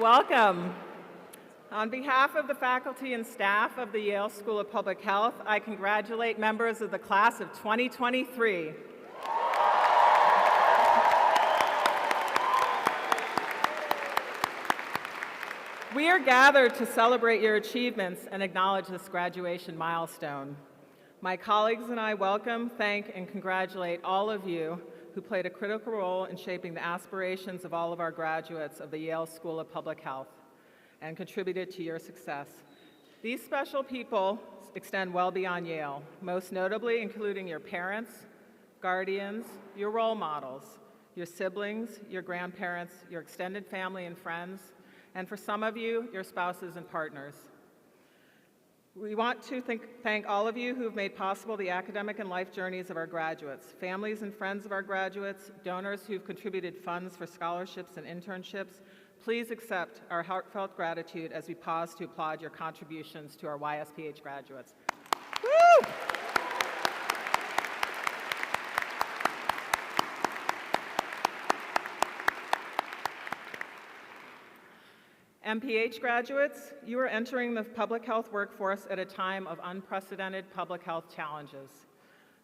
Welcome. On behalf of the faculty and staff of the Yale School of Public Health, I congratulate members of the class of 2023. We are gathered to celebrate your achievements and acknowledge this graduation milestone. My colleagues and I welcome, thank, and congratulate all of you who played a critical role in shaping the aspirations of all of our graduates of the Yale School of Public Health and contributed to your success. These special people extend well beyond Yale, most notably including your parents, guardians, your role models, your siblings, your grandparents, your extended family and friends, and for some of you, your spouses and partners. We want to thank all of you who have made possible the academic and life journeys of our graduates, families and friends of our graduates, donors who've contributed funds for scholarships and internships. Please accept our heartfelt gratitude as we pause to applaud your contributions to our YSPH graduates. Woo! MPH graduates, you are entering the public health workforce at a time of unprecedented public health challenges.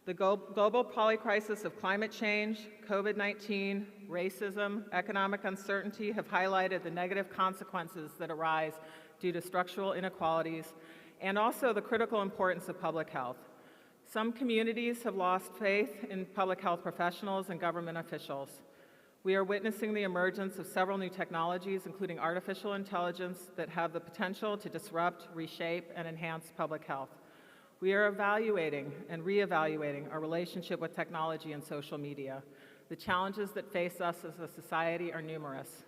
The global polycrisis of climate change, COVID-19, racism, economic uncertainty have highlighted the negative consequences that arise due to structural inequalities and also the critical importance of public health. Some communities have lost faith in public health professionals and government officials. We are witnessing the emergence of several new technologies, including artificial intelligence, that have the potential to disrupt, reshape, and enhance public health. We are evaluating and reevaluating our relationship with technology and social media. The challenges that face us as a society are numerous.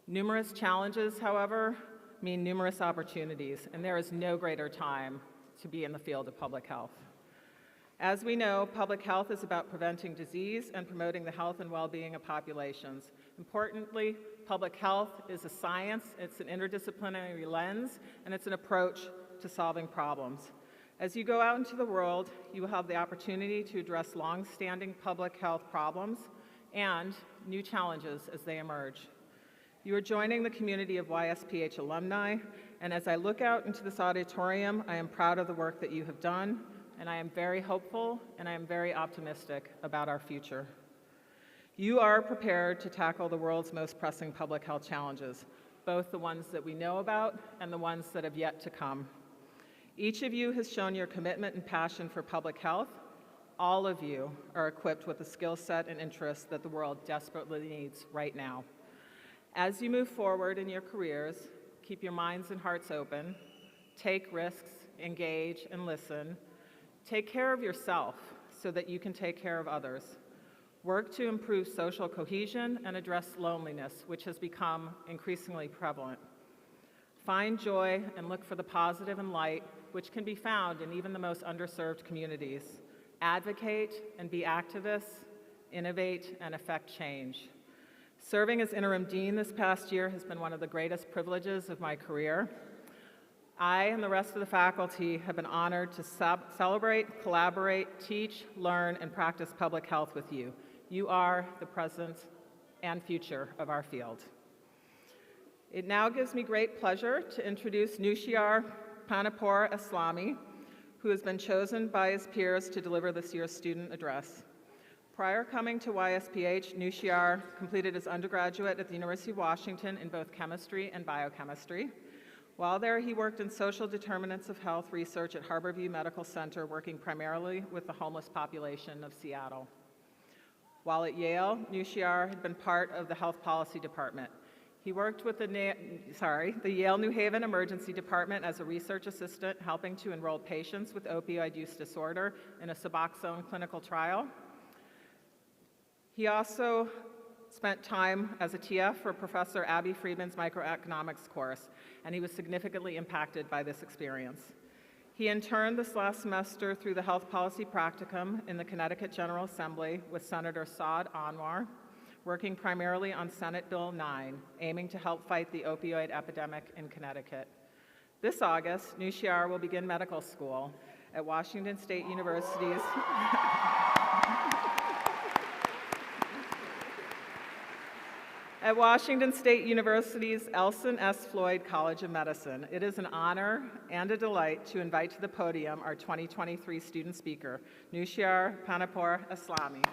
Numerous challenges, however, mean numerous opportunities, and there is no greater time to be in the field of public health. As we know, public health is about preventing disease and promoting the health and well-being of populations. Importantly, public health is a science, it's an interdisciplinary lens, and it's an approach to solving problems. As you go out into the world, you will have the opportunity to address long-standing public health problems and new challenges as they emerge. You are joining the community of YSPH alumni, and as I look out into this auditorium, I am proud of the work that you have done, and I am very hopeful and I am very optimistic about our future. You are prepared to tackle the world's most pressing public health challenges, both the ones that we know about and the ones that have yet to come. Each of you has shown your commitment and passion for public health. All of you are equipped with the skill set and interests that the world desperately needs right now. As you move forward in your careers, keep your minds and hearts open, take risks, engage, and listen. Take care of yourself so that you can take care of others. Work to improve social cohesion and address loneliness, which has become increasingly prevalent. Find joy and look for the positive and light, which can be found in even the most underserved communities. Advocate and be activists, innovate, and affect change. Serving as interim dean this past year has been one of the greatest privileges of my career. I and the rest of the faculty have been honored to celebrate, collaborate, teach, learn, and practice public health with you. You are the present and future of our field. It now gives me great pleasure to introduce Nushiar Panapur Aslami, who has been chosen by his peers to deliver this year's student address. Prior coming to YSPH, Nushiar completed his undergraduate at the University of Washington in both chemistry and biochemistry. While there, he worked in social determinants of health research at Harborview Medical Center, working primarily with the homeless population of Seattle. While at Yale, Nushiar had been part of the health policy department. He worked with the Yale New Haven Emergency Department as a research assistant, helping to enroll patients with opioid use disorder in a Suboxone clinical trial. He also spent time as a TF for Professor Abby Friedman's microeconomics course, and he was significantly impacted by this experience. He interned this last semester through the Health Policy Practicum in the Connecticut General Assembly with Senator Saad Anwar, working primarily on Senate Bill 9, aiming to help fight the opioid epidemic in Connecticut. This August, Nushiar will begin medical school at Washington State University's School At Washington State University's Elson S. Floyd College of Medicine, it is an honor and a delight to invite to the podium our 2023 student speaker, Nushyar Panapur Aslami.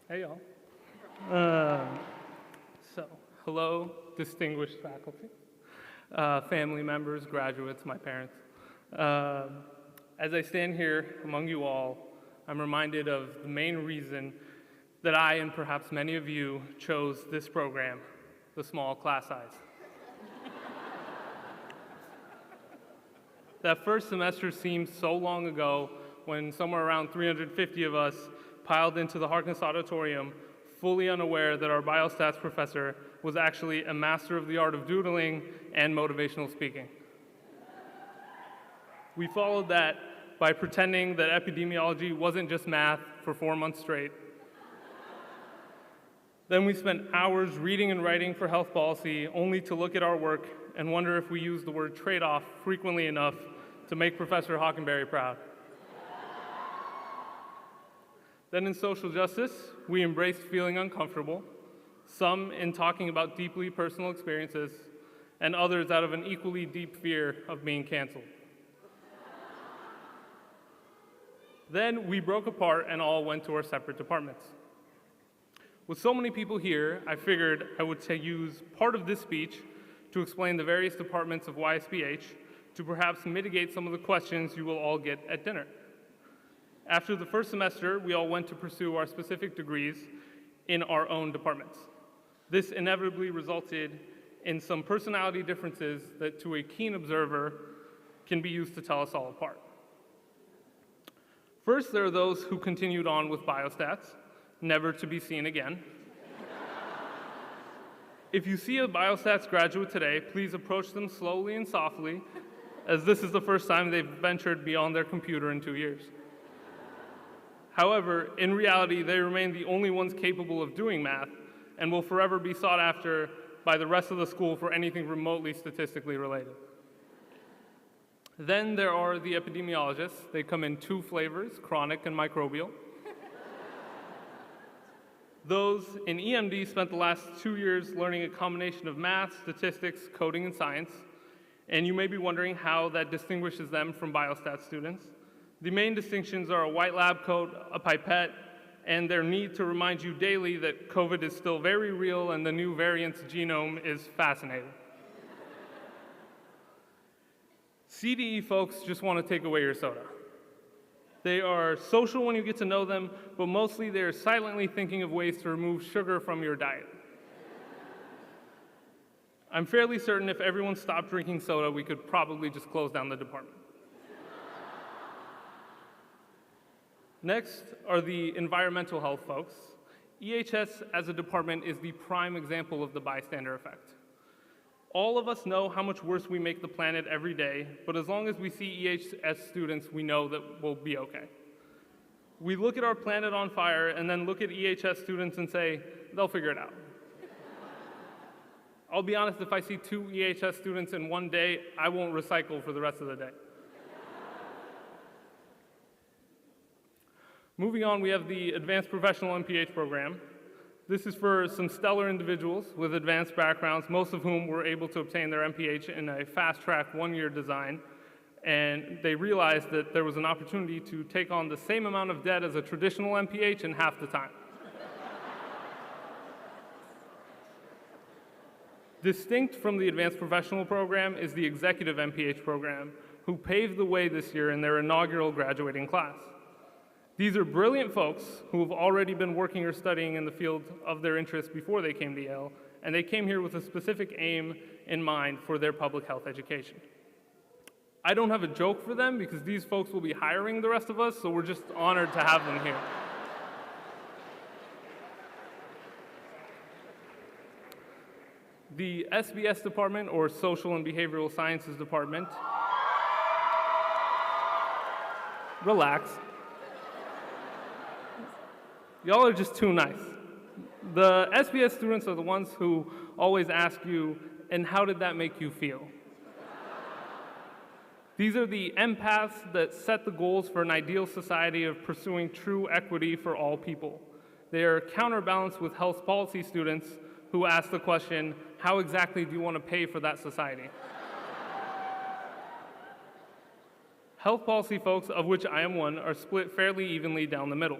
Hey, y'all. Hello, distinguished faculty, family members, graduates, my parents. As I stand here among you all, I'm reminded of the main reason that I, and perhaps many of you, chose this program, the small class size. That first semester seemed so long ago when somewhere around 350 of us piled into the Harkness Auditorium, fully unaware that our biostats professor was actually a master of the art of doodling and motivational speaking. We followed that by pretending that epidemiology wasn't just math for 4 months straight. Then we spent hours reading and writing for health policy, only to look at our work and wonder if we used the word trade-off frequently enough to make Professor Hockenberry proud. Then in social justice, we embraced feeling uncomfortable, some in talking about deeply personal experiences, and others out of an equally deep fear of being canceled. Then we broke apart and all went to our separate departments. With so many people here, I figured I would use part of this speech to explain the various departments of YSBH to perhaps mitigate some of the questions you will all get at dinner. After the first semester, we all went to pursue our specific degrees in our own departments. This inevitably resulted in some personality differences that, to a keen observer, can be used to tell us all apart. First, there are those who continued on with biostats, never to be seen again. If you see a biostats graduate today, please approach them slowly and softly, as this is the first time they've ventured beyond their computer in 2 years. However, in reality, they remain the only ones capable of doing math and will forever be sought after by the rest of the school for anything remotely statistically related. Then there are the epidemiologists. They come in 2 flavors, chronic and microbial. Those in EMD spent the last 2 years learning a combination of math, statistics, coding, and science. And you may be wondering how that distinguishes them from biostat students. The main distinctions are a white lab coat, a pipette, and their need to remind you daily that COVID is still very real and the new variant's genome is fascinating. CDE folks just want to take away your soda. They are social when you get to know them, but mostly they are silently thinking of ways to remove sugar from your diet. I'm fairly certain if everyone stopped drinking soda, we could probably just close down the department. Next are the environmental health folks. EHS as a department is the prime example of the bystander effect. All of us know how much worse we make the planet every day, but as long as we see EHS students, we know that we'll be okay. We look at our planet on fire and then look at EHS students and say, they'll figure it out. I'll be honest, if I see 2 EHS students in one day, I won't recycle for the rest of the day. Moving on, we have the Advanced Professional MPH program. This is for some stellar individuals with advanced backgrounds, most of whom were able to obtain their MPH in a fast-track 1-year design, and they realized that there was an opportunity to take on the same amount of debt as a traditional MPH in half the time. Distinct from the Advanced Professional program is the Executive MPH program, who paved the way this year in their inaugural graduating class. These are brilliant folks who have already been working or studying in the field of their interest before they came to Yale, and they came here with a specific aim in mind for their public health education. I don't have a joke for them because these folks will be hiring the rest of us, so we're just honored to have them here. The SBS department, or Social and Behavioral Sciences department, relax. Y'all are just too nice. The SBS students are the ones who always ask you, and how did that make you feel? These are the empaths that set the goals for an ideal society of pursuing true equity for all people. They are counterbalanced with health policy students who ask the question, how exactly do you want to pay for that society? Health policy folks, of which I am one, are split fairly evenly down the middle.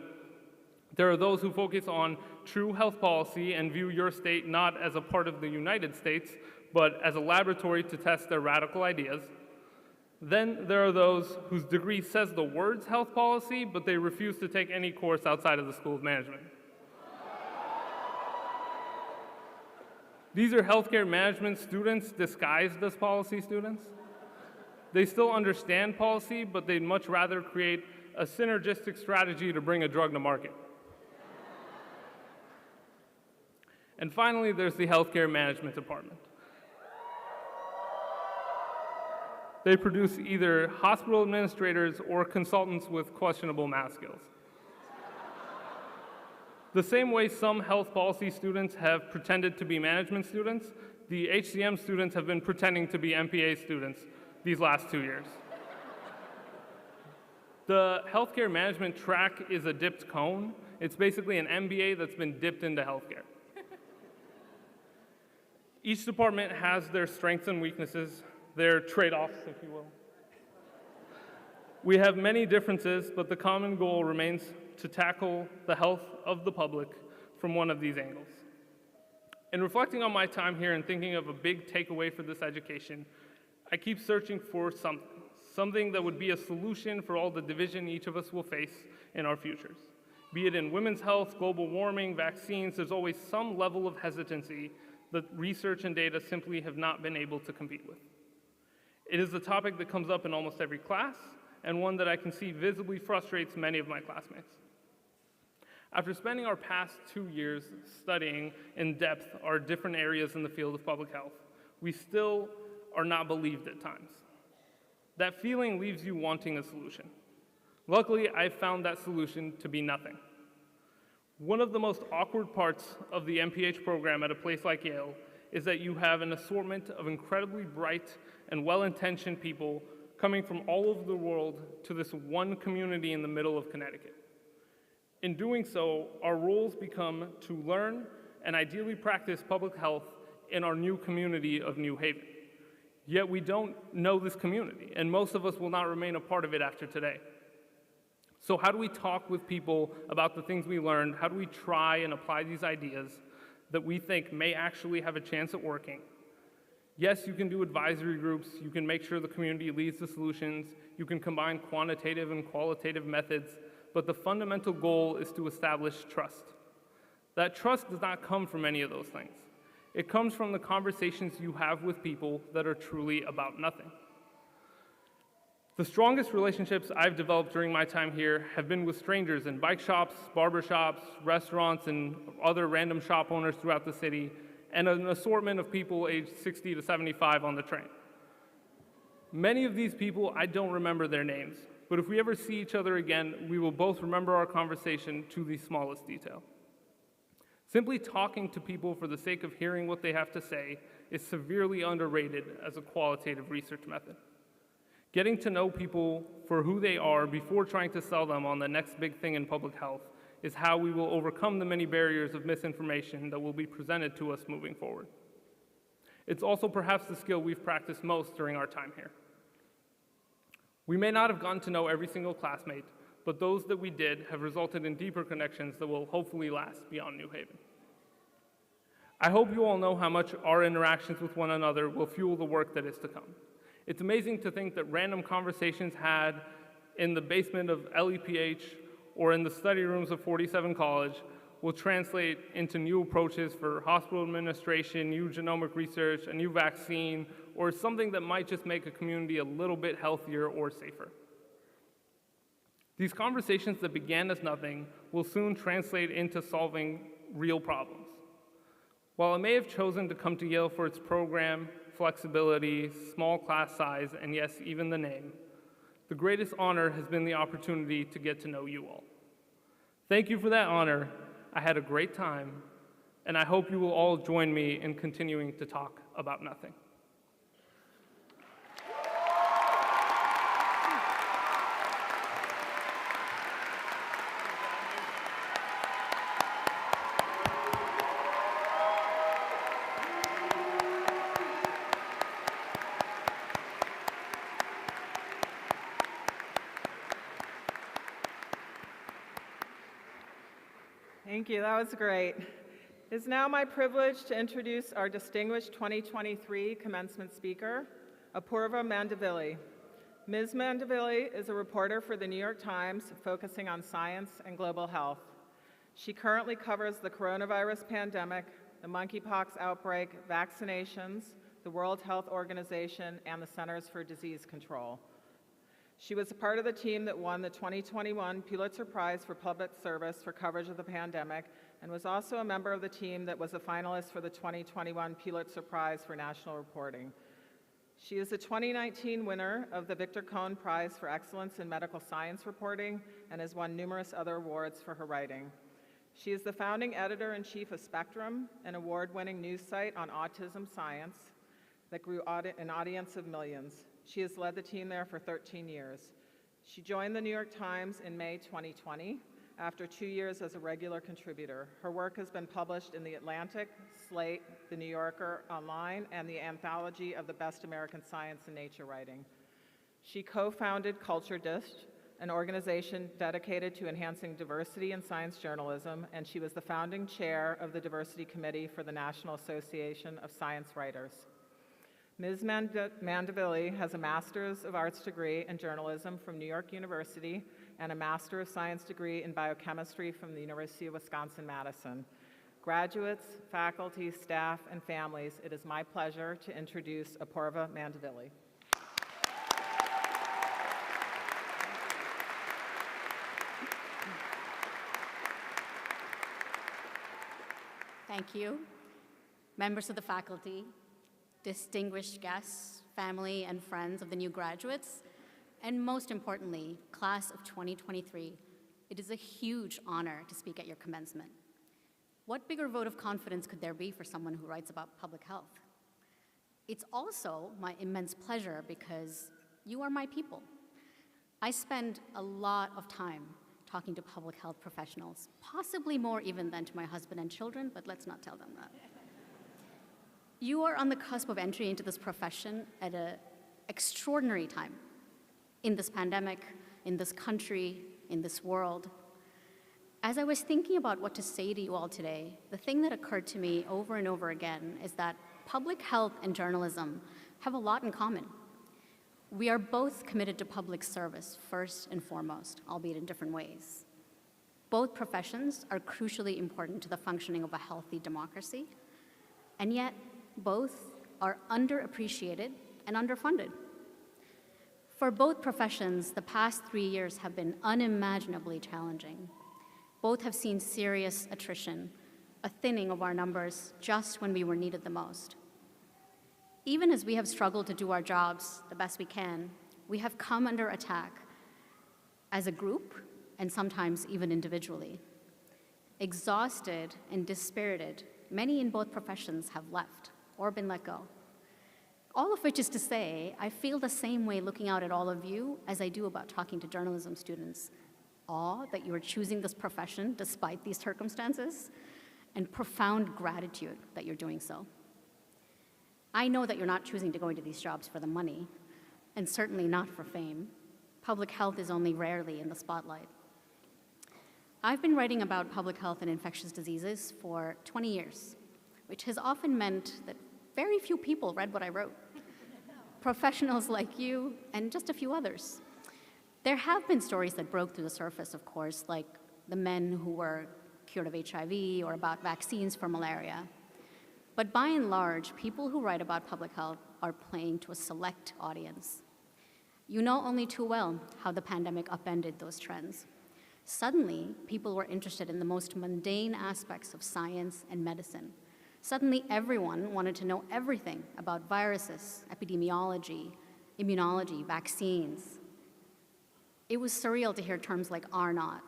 There are those who focus on true health policy and view your state not as a part of the United States, but as a laboratory to test their radical ideas. Then there are those whose degree says the words health policy, but they refuse to take any course outside of the School of Management. These are healthcare management students disguised as policy students. They still understand policy, but they'd much rather create a synergistic strategy to bring a drug to market. And finally, there's the healthcare management department. They produce either hospital administrators or consultants with questionable math skills. The same way some health policy students have pretended to be management students, the HCM students have been pretending to be MPA students these last 2 years. The healthcare management track is a dipped cone. It's basically an MBA that's been dipped into healthcare. Each department has their strengths and weaknesses, their trade-offs, if you will. We have many differences, but the common goal remains to tackle the health of the public from one of these angles. In reflecting on my time here and thinking of a big takeaway for this education, I keep searching for something that would be a solution for all the division each of us will face in our futures. Be it in women's health, global warming, vaccines, there's always some level of hesitancy that research and data simply have not been able to compete with. It is a topic that comes up in almost every class, and one that I can see visibly frustrates many of my classmates. After spending our past 2 years studying in depth our different areas in the field of public health, we still are not believed at times. That feeling leaves you wanting a solution. Luckily, I found that solution to be nothing. One of the most awkward parts of the MPH program at a place like Yale is that you have an assortment of incredibly bright and well-intentioned people coming from all over the world to this one community in the middle of Connecticut. In doing so, our roles become to learn and ideally practice public health in our new community of New Haven. Yet we don't know this community, and most of us will not remain a part of it after today. So how do we talk with people about the things we learned? How do we try and apply these ideas that we think may actually have a chance at working? Yes, you can do advisory groups, you can make sure the community leads the solutions, you can combine quantitative and qualitative methods, but the fundamental goal is to establish trust. That trust does not come from any of those things. It comes from the conversations you have with people that are truly about nothing. The strongest relationships I've developed during my time here have been with strangers in bike shops, barber shops, restaurants, and other random shop owners throughout the city, and an assortment of people aged 60 to 75 on the train. Many of these people, I don't remember their names, but if we ever see each other again, we will both remember our conversation to the smallest detail. Simply talking to people for the sake of hearing what they have to say is severely underrated as a qualitative research method. Getting to know people for who they are before trying to sell them on the next big thing in public health is how we will overcome the many barriers of misinformation that will be presented to us moving forward. It's also perhaps the skill we've practiced most during our time here. We may not have gotten to know every single classmate, but those that we did have resulted in deeper connections that will hopefully last beyond New Haven. I hope you all know how much our interactions with one another will fuel the work that is to come. It's amazing to think that random conversations had in the basement of LEPH or in the study rooms of 47 College will translate into new approaches for hospital administration, new genomic research, a new vaccine, or something that might just make a community a little bit healthier or safer. These conversations that began as nothing will soon translate into solving real problems. While I may have chosen to come to Yale for its program, flexibility, small class size, and yes, even the name, the greatest honor has been the opportunity to get to know you all. Thank you for that honor. I had a great time, And I hope you will all join me in continuing to talk about nothing. Thank you, that was great. It is now my privilege to introduce our distinguished 2023 commencement speaker, Apoorva Mandavilli. Ms. Mandavilli is a reporter for the New York Times focusing on science and global health. She currently covers the coronavirus pandemic, the monkeypox outbreak, vaccinations, the World Health Organization, and the Centers for Disease Control. She was a part of the team that won the 2021 Pulitzer Prize for Public Service for coverage of the pandemic, and was also a member of the team that was a finalist for the 2021 Pulitzer Prize for National Reporting. She is the 2019 winner of the Victor Cohn Prize for Excellence in Medical Science Reporting and has won numerous other awards for her writing. She is the founding editor-in-chief of Spectrum, an award-winning news site on autism science that grew an audience of millions. She has led the team there for 13 years. She joined the New York Times in May 2020 after 2 years as a regular contributor. Her work has been published in The Atlantic, Slate, The New Yorker Online, and the Anthology of the Best American Science and Nature Writing. She co-founded Culture Dish, an organization dedicated to enhancing diversity in science journalism, and she was the founding chair of the Diversity Committee for the National Association of Science Writers. Ms. Mandavilli has a Master's of Arts degree in journalism from New York University and a Master of Science degree in biochemistry from the University of Wisconsin-Madison. Graduates, faculty, staff, and families, it is my pleasure to introduce Apoorva Mandavilli. Thank you. Members of the faculty, distinguished guests, family and friends of the new graduates, and most importantly, class of 2023, it is a huge honor to speak at your commencement. What bigger vote of confidence could there be for someone who writes about public health? It's also my immense pleasure because you are my people. I spend a lot of time talking to public health professionals, possibly more even than to my husband and children, but let's not tell them that. You are on the cusp of entry into this profession at an extraordinary time in this pandemic, in this country, in this world. As I was thinking about what to say to you all today, the thing that occurred to me over and over again is that public health and journalism have a lot in common. We are both committed to public service first and foremost, albeit in different ways. Both professions are crucially important to the functioning of a healthy democracy, and yet both are underappreciated and underfunded. For both professions, the past 3 years have been unimaginably challenging. Both have seen serious attrition, a thinning of our numbers just when we were needed the most. Even as we have struggled to do our jobs the best we can, we have come under attack as a group and sometimes even individually. Exhausted and dispirited, many in both professions have left or been let go. All of which is to say, I feel the same way looking out at all of you as I do about talking to journalism students. Awe that you are choosing this profession despite these circumstances, and profound gratitude that you're doing so. I know that you're not choosing to go into these jobs for the money, and certainly not for fame. Public health is only rarely in the spotlight. I've been writing about public health and infectious diseases for 20 years, which has often meant that very few people read what I wrote. Professionals like you and just a few others. There have been stories that broke through the surface, of course, like the men who were cured of HIV or about vaccines for malaria. But by and large, people who write about public health are playing to a select audience. You know only too well how the pandemic upended those trends. Suddenly, people were interested in the most mundane aspects of science and medicine. Suddenly, everyone wanted to know everything about viruses, epidemiology, immunology, vaccines. It was surreal to hear terms like R-naught,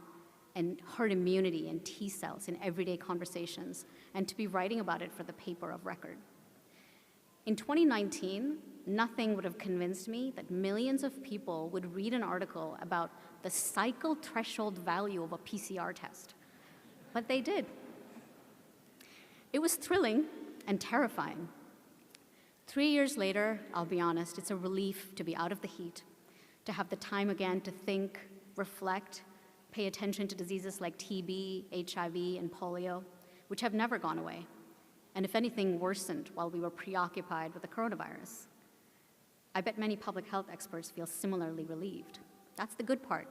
and herd immunity and T cells in everyday conversations, and to be writing about it for the paper of record. In 2019, nothing would have convinced me that millions of people would read an article about the cycle threshold value of a PCR test. But they did. It was thrilling and terrifying. 3 years later, I'll be honest, it's a relief to be out of the heat, to have the time again to think, reflect, pay attention to diseases like TB, HIV, and polio, which have never gone away, and if anything, worsened while we were preoccupied with the coronavirus. I bet many public health experts feel similarly relieved. That's the good part.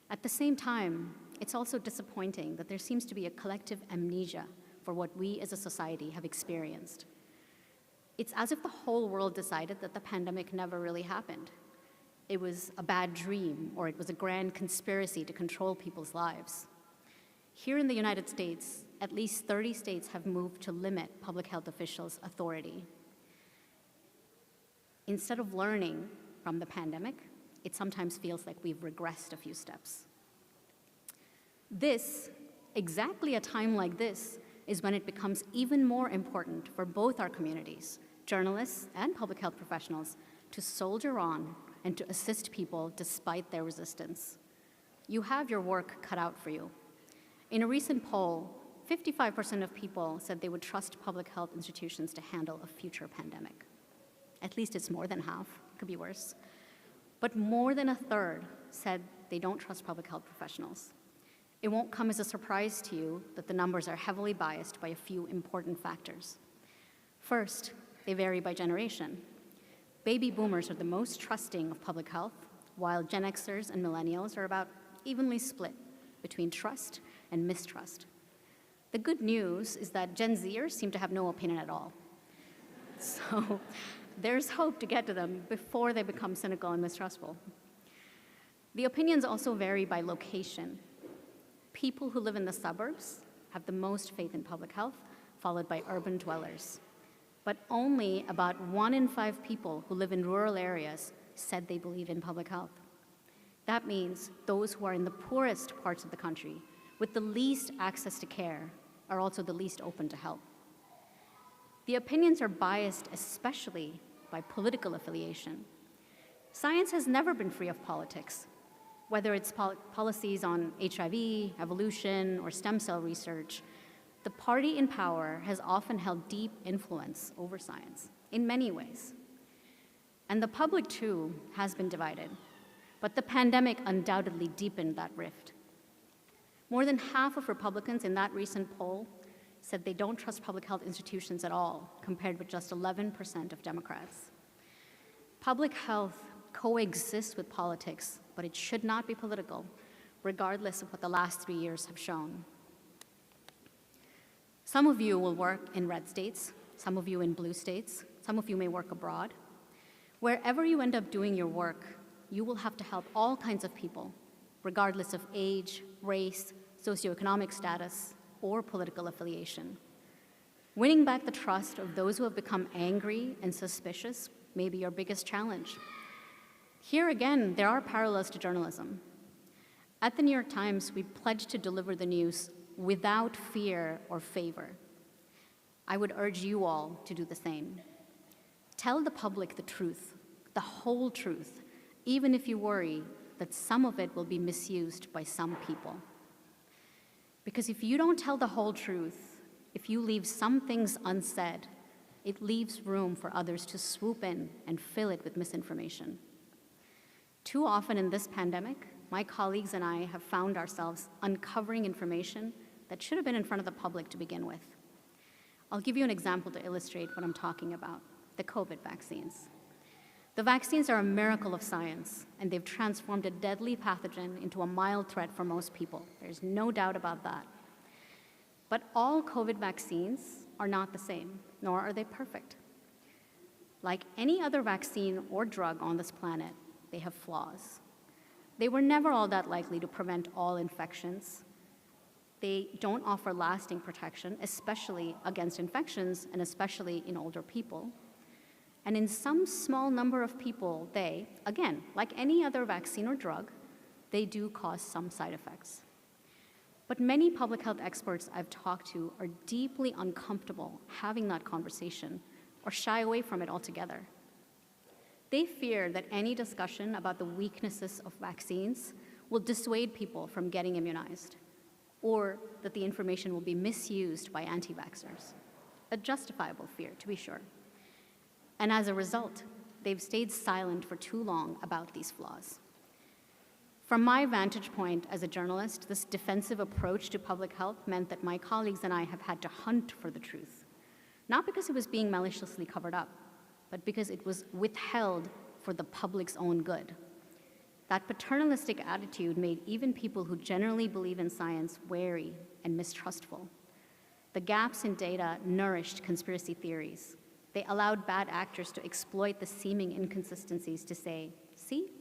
At the same time, it's also disappointing that there seems to be a collective amnesia for what we as a society have experienced. It's as if the whole world decided that the pandemic never really happened. It was a bad dream, or it was a grand conspiracy to control people's lives. Here in the United States, at least 30 states have moved to limit public health officials' authority. Instead of learning from the pandemic, it sometimes feels like we've regressed a few steps. Exactly a time like this, is when it becomes even more important for both our communities, journalists and public health professionals, to soldier on and to assist people despite their resistance. You have your work cut out for you. In a recent poll, 55% of people said they would trust public health institutions to handle a future pandemic. At least it's more than half, it could be worse. But more than a third said they don't trust public health professionals. It won't come as a surprise to you that the numbers are heavily biased by a few important factors. First, they vary by generation. Baby boomers are the most trusting of public health, while Gen Xers and millennials are about evenly split between trust and mistrust. The good news is that Gen Zers seem to have no opinion at all. So there's hope to get to them before they become cynical and mistrustful. The opinions also vary by location. People who live in the suburbs have the most faith in public health, followed by urban dwellers. But only about 1 in 5 people who live in rural areas said they believe in public health. That means those who are in the poorest parts of the country, with the least access to care, are also the least open to help. The opinions are biased especially by political affiliation. Science has never been free of politics. Whether it's policies on HIV, evolution, or stem cell research, the party in power has often held deep influence over science in many ways. And the public, too, has been divided. But the pandemic undoubtedly deepened that rift. More than half of Republicans in that recent poll said they don't trust public health institutions at all, compared with just 11% of Democrats. Public health coexists with politics, but it should not be political, regardless of what the last 3 years have shown. Some of you will work in red states, some of you in blue states, some of you may work abroad. Wherever you end up doing your work, you will have to help all kinds of people, regardless of age, race, socioeconomic status, or political affiliation. Winning back the trust of those who have become angry and suspicious may be your biggest challenge. Here again, there are parallels to journalism. At the New York Times, we pledged to deliver the news without fear or favor. I would urge you all to do the same. Tell the public the truth, the whole truth, even if you worry that some of it will be misused by some people. Because if you don't tell the whole truth, if you leave some things unsaid, it leaves room for others to swoop in and fill it with misinformation. Too often in this pandemic, my colleagues and I have found ourselves uncovering information that should have been in front of the public to begin with. I'll give you an example to illustrate what I'm talking about: the COVID vaccines. The vaccines are a miracle of science, and they've transformed a deadly pathogen into a mild threat for most people. There's no doubt about that. But all COVID vaccines are not the same, nor are they perfect. Like any other vaccine or drug on this planet, they have flaws. They were never all that likely to prevent all infections. They don't offer lasting protection, especially against infections and especially in older people. And in some small number of people, they, again, like any other vaccine or drug, they do cause some side effects. But many public health experts I've talked to are deeply uncomfortable having that conversation or shy away from it altogether. They fear that any discussion about the weaknesses of vaccines will dissuade people from getting immunized, or that the information will be misused by anti-vaxxers. A justifiable fear, to be sure. And as a result, they've stayed silent for too long about these flaws. From my vantage point as a journalist, this defensive approach to public health meant that my colleagues and I have had to hunt for the truth, not because it was being maliciously covered up, but because it was withheld for the public's own good. That paternalistic attitude made even people who generally believe in science wary and mistrustful. The gaps in data nourished conspiracy theories. They allowed bad actors to exploit the seeming inconsistencies to say, see,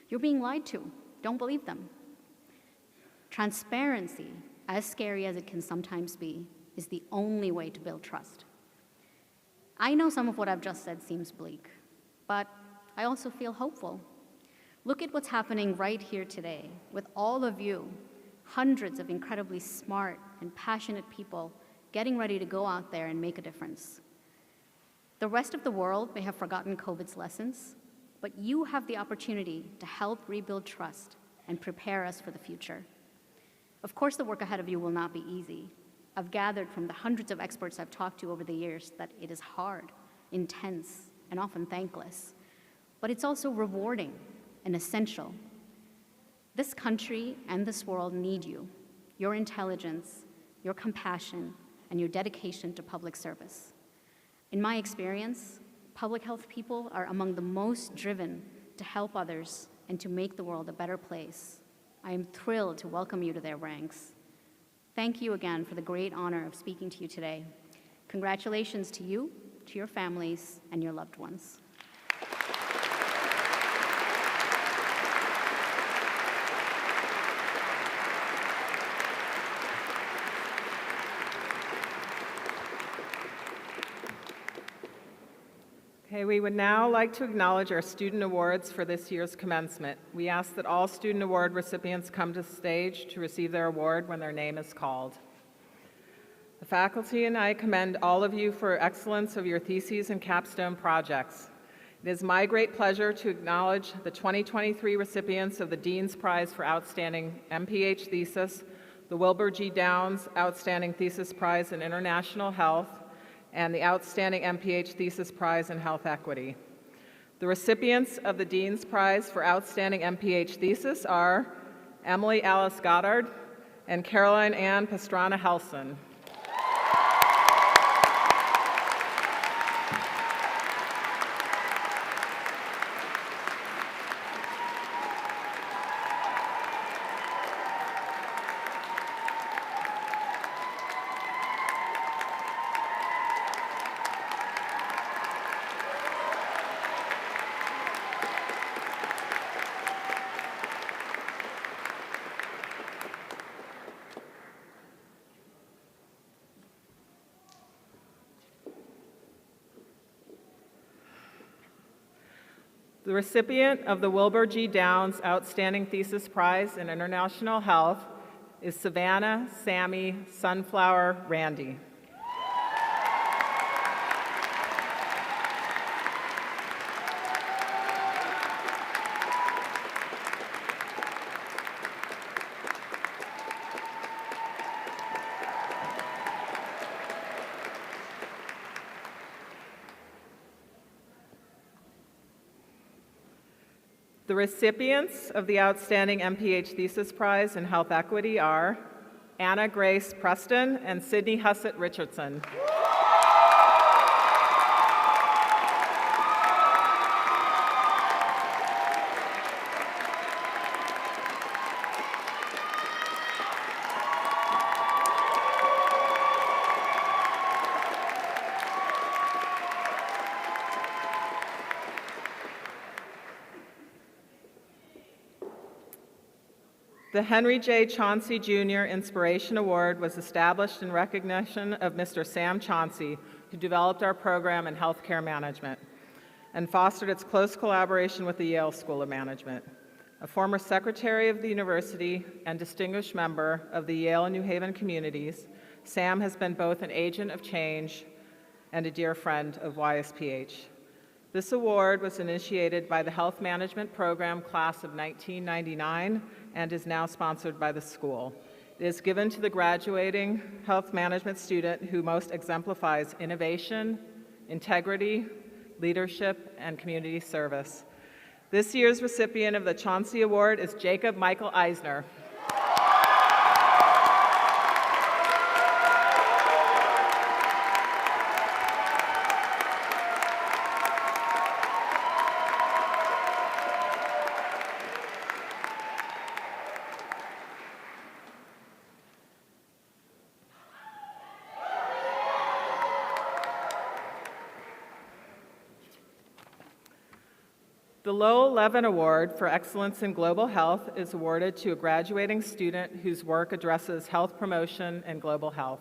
you're being lied to, don't believe them. Transparency, as scary as it can sometimes be, is the only way to build trust. I know some of what I've just said seems bleak, but I also feel hopeful. Look at what's happening right here today with all of you, hundreds of incredibly smart and passionate people getting ready to go out there and make a difference. The rest of the world may have forgotten COVID's lessons, but you have the opportunity to help rebuild trust and prepare us for the future. Of course, the work ahead of you will not be easy. I've gathered from the hundreds of experts I've talked to over the years that it is hard, intense, and often thankless, but it's also rewarding and essential. This country and this world need you, your intelligence, your compassion, and your dedication to public service. In my experience, public health people are among the most driven to help others and to make the world a better place. I am thrilled to welcome you to their ranks. Thank you again for the great honor of speaking to you today. Congratulations to you, to your families, and your loved ones. Okay, we would now like to acknowledge our student awards for this year's commencement. We ask that all student award recipients come to the stage to receive their award when their name is called. The faculty and I commend all of you for excellence of your theses and capstone projects. It is my great pleasure to acknowledge the 2023 recipients of the Dean's Prize for Outstanding MPH Thesis, the Wilbur G. Downs Outstanding Thesis Prize in International Health, and the Outstanding MPH Thesis Prize in Health Equity. The recipients of the Dean's Prize for Outstanding MPH Thesis are Emily Alice Goddard and Caroline Ann Pastrana Helson. The recipient of the Wilbur G. Downs Outstanding Thesis Prize in International Health is Savannah Sammy Sunflower Randy. The recipients of the Outstanding MPH Thesis Prize in Health Equity are Anna Grace Preston and Sydney Hussett Richardson. The Henry J. Chauncey Jr. Inspiration Award was established in recognition of Mr. Sam Chauncey, who developed our program in healthcare management and fostered its close collaboration with the Yale School of Management. A former secretary of the university and distinguished member of the Yale and New Haven communities, Sam has been both an agent of change and a dear friend of YSPH. This award was initiated by the Health Management Program class of 1999 and is now sponsored by the school. It is given to the graduating health management student who most exemplifies innovation, integrity, leadership, and community service. This year's recipient of the Chauncey Award is Jacob Michael Eisner. The Lowell 11 Award for Excellence in Global Health is awarded to a graduating student whose work addresses health promotion and global health.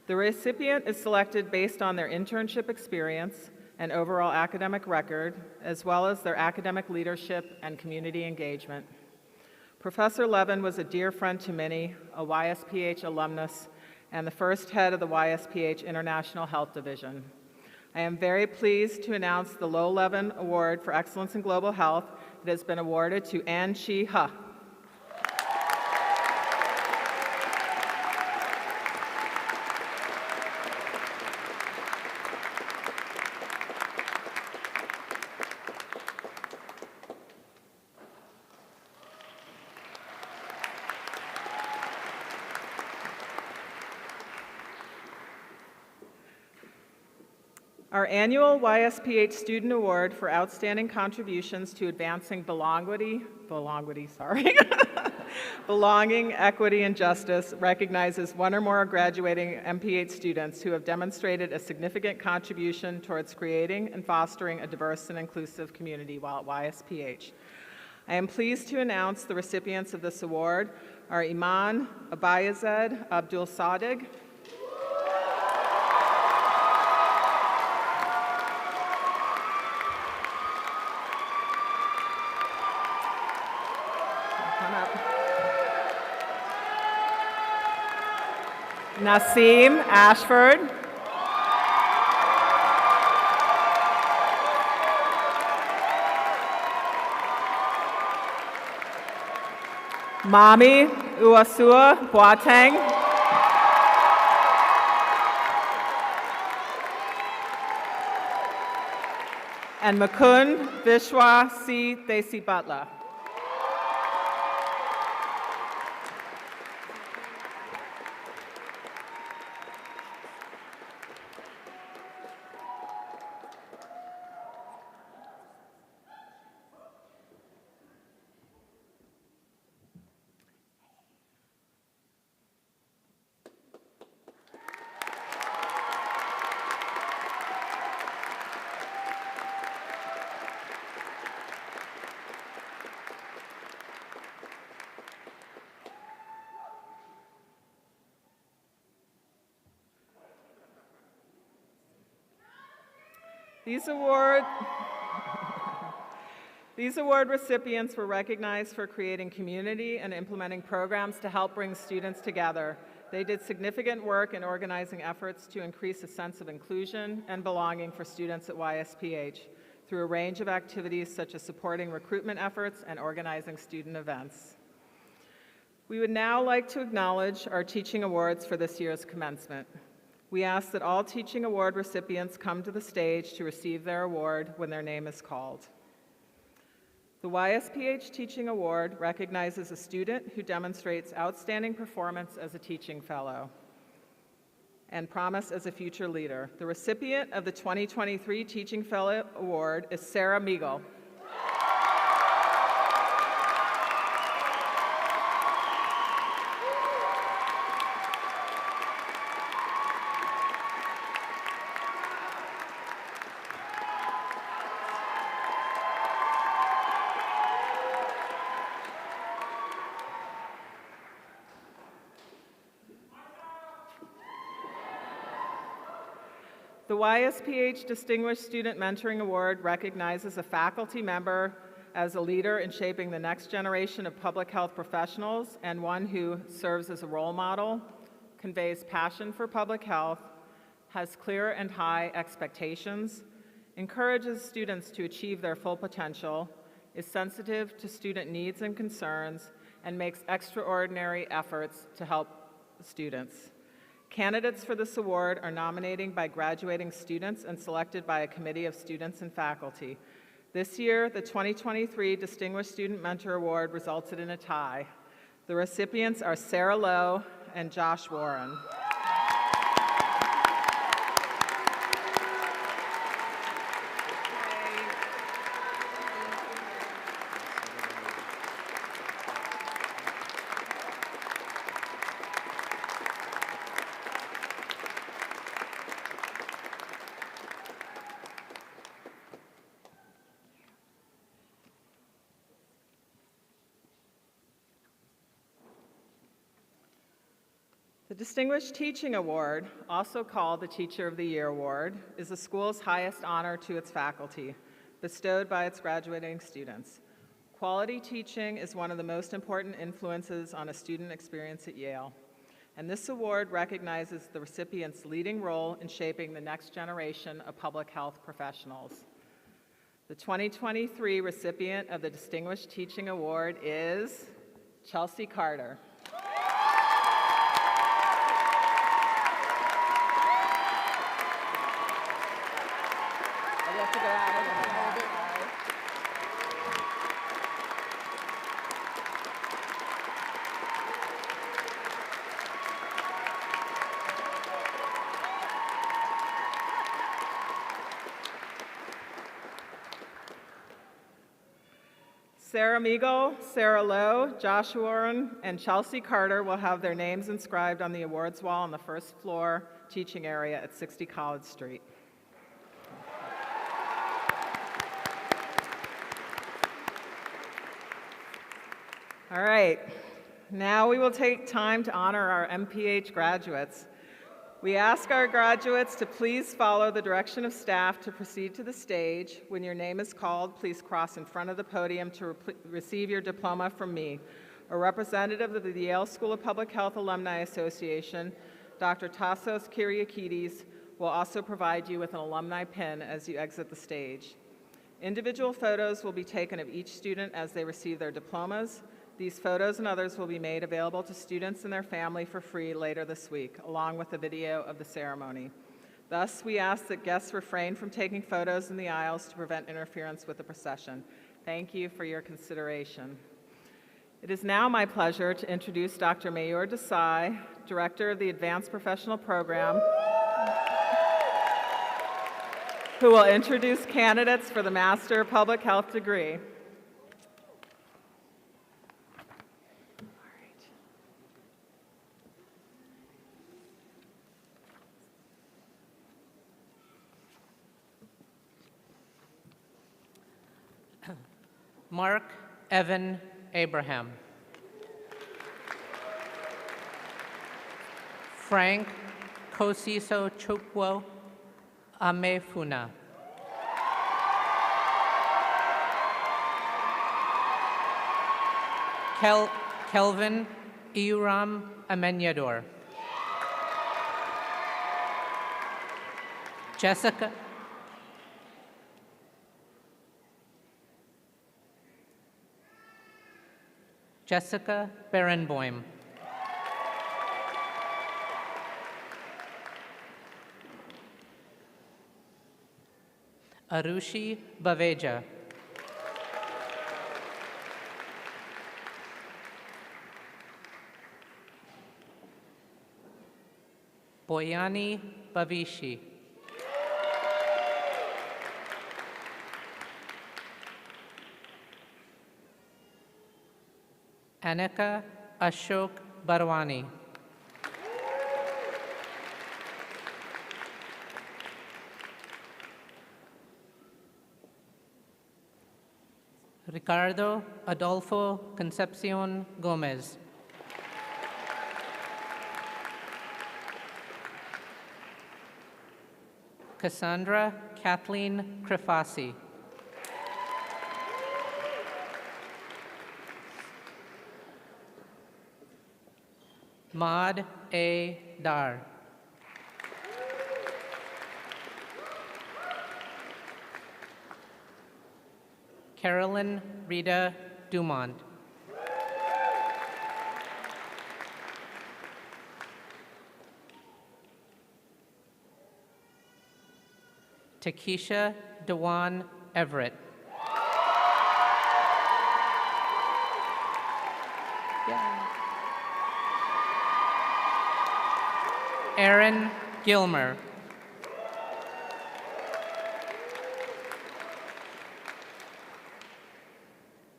The recipient is selected based on their internship experience and overall academic record, as well as their academic leadership and community engagement. Professor Levin was a dear friend to many, a YSPH alumnus, and the first head of the YSPH International Health Division. I am very pleased to announce the Lowell Levin Award for Excellence in Global Health. It has been awarded to Ann Chi Ha. Our annual YSPH Student Award for Outstanding Contributions to Advancing Belonging, Equity, and Justice recognizes one or more graduating MPH students who have demonstrated a significant contribution towards creating and fostering a diverse and inclusive community while at YSPH. I am pleased to announce the recipients of this award are Iman Abayazed Abdul Sadig, Naseem Ashford, Mami Uasua Boateng, and Mukund Vishwa C. Desi Butler. These award recipients were recognized for creating community and implementing programs to help bring students together. They did significant work in organizing efforts to increase a sense of inclusion and belonging for students at YSPH through a range of activities such as supporting recruitment efforts and organizing student events. We would now like to acknowledge our teaching awards for this year's commencement. We ask that all teaching award recipients come to the stage to receive their award when their name is called. The YSPH Teaching Award recognizes a student who demonstrates outstanding performance as a teaching fellow and promise as a future leader. The recipient of the 2023 Teaching Fellow Award is Sarah Meagle. The YSPH Distinguished Student Mentoring Award recognizes a faculty member as a leader in shaping the next generation of public health professionals and one who serves as a role model, conveys passion for public health, has clear and high expectations, encourages students to achieve their full potential, is sensitive to student needs and concerns, and makes extraordinary efforts to help students. Candidates for this award are nominating by graduating students and selected by a committee of students and faculty. This year, the 2023 Distinguished Student Mentor Award resulted in a tie. The recipients are Sarah Lowe and Josh Warren. The Distinguished Teaching Award, also called the Teacher of the Year Award, is the school's highest honor to its faculty, bestowed by its graduating students. Quality teaching is one of the most important influences on a student experience at Yale, and this award recognizes the recipient's leading role in shaping the next generation of public health professionals. The 2023 recipient of the Distinguished Teaching Award is Chelsea Carter. Sarah Meagle, Sarah Lowe, Josh Warren, and Chelsea Carter will have their names inscribed on the awards wall on the first floor teaching area at 60 College Street. All right, now we will take time to honor our MPH graduates. We ask our graduates to please follow the direction of staff to proceed to the stage. When your name is called, please cross in front of the podium to receive your diploma from me. A representative of the Yale School of Public Health Alumni Association, Dr. Tassos Kyriakides, will also provide you with an alumni pin as you exit the stage. Individual photos will be taken of each student as they receive their diplomas. These photos and others will be made available to students and their family for free later this week, along with a video of the ceremony. Thus, we ask that guests refrain from taking photos in the aisles to prevent interference with the procession. Thank you for your consideration. It is now my pleasure to introduce Dr. Mayur Desai, Director of the Advanced Professional Program, who will introduce candidates for the Master of Public Health degree. Mark Evan Abraham. Frank Kosiso Chukwu Amefuna. Kelvin Iram Amenyador. Jessica Berenboim. Arushi Baveja. Boyani Bavishi. Anika Ashok Barwani. Ricardo Adolfo Concepcion Gomez. Cassandra Kathleen Crifasi. Maud A. Dar. Carolyn Rita Dumont. Takesha Dewan Everett. Yeah. Aaron Gilmer.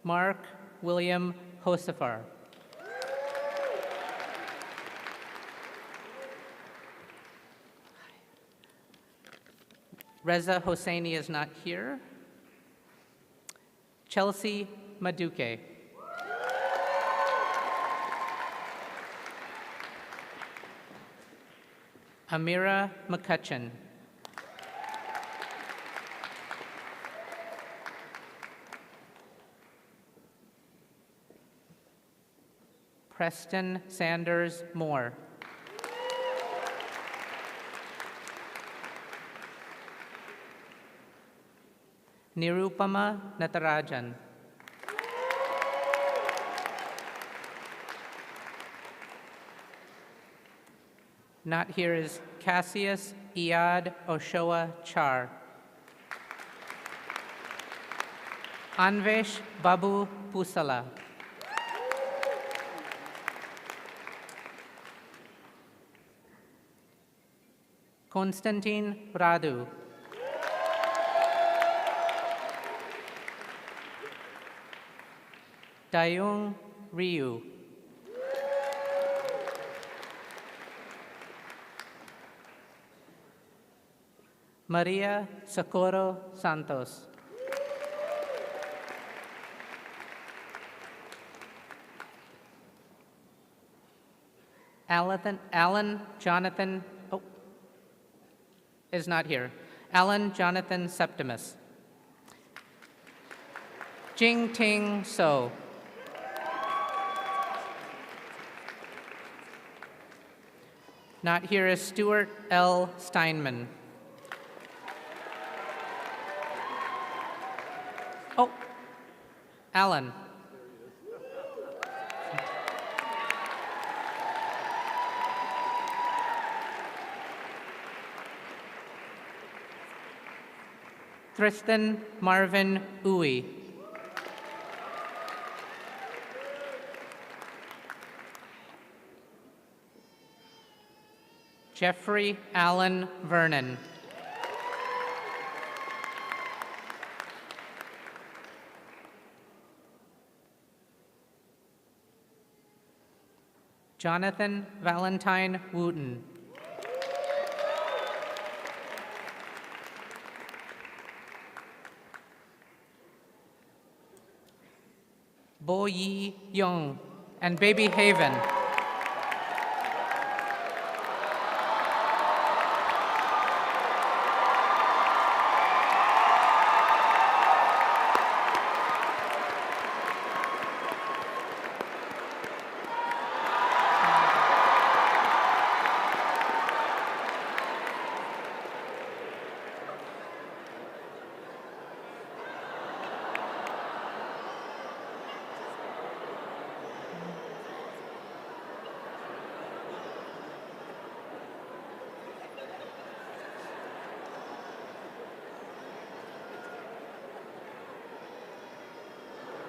Mark William Hosefar. Reza Hosseini is not here. Chelsea Maduke. Amira McCutcheon. Preston Sanders Moore. Nirupama Natarajan. Not here is Cassius Iad Oshoa Char. Anvesh Babu Pusala. Konstantin Radu. Dayung Ryu. Maria Socorro Santos. Alan Jonathan is not here. Alan Jonathan Septimus. Jing Ting So. Not here is Stuart L. Steinman. Oh, Alan. Tristan Marvin Uwe. Jeffrey Allen Vernon. Jonathan Valentine Wooten. Bo Yi Young and Baby Haven.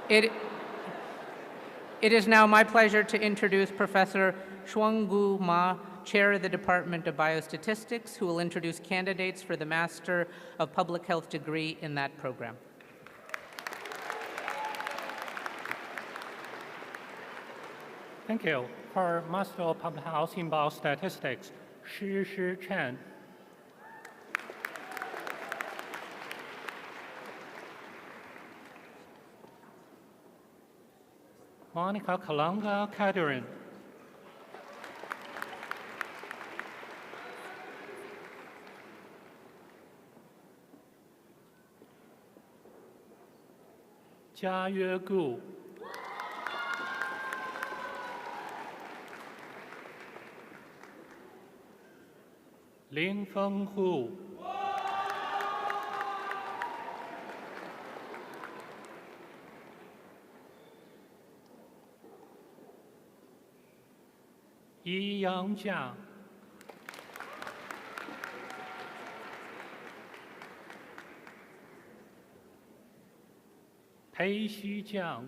It is now my pleasure to introduce Professor Shuanggu Ma, Chair of the Department of Biostatistics, who will introduce candidates for the Master of Public Health degree in that program. Thank you. For Master of Public Health in Biostatistics, Shi Chen. Monica Kalanga Catherine. Jiayue Gu. 林峰户、易阳家、裴西江、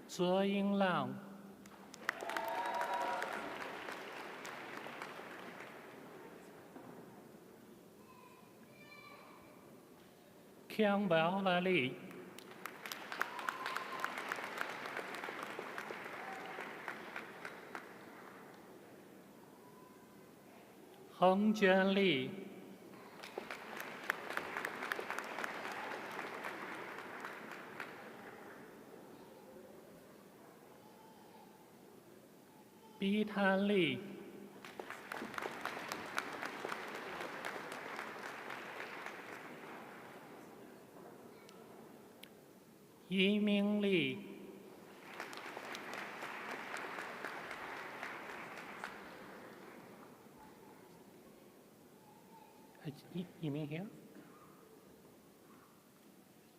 泽英浪、强宝拉里、恒建立、毕坦利、易明利、易明 here？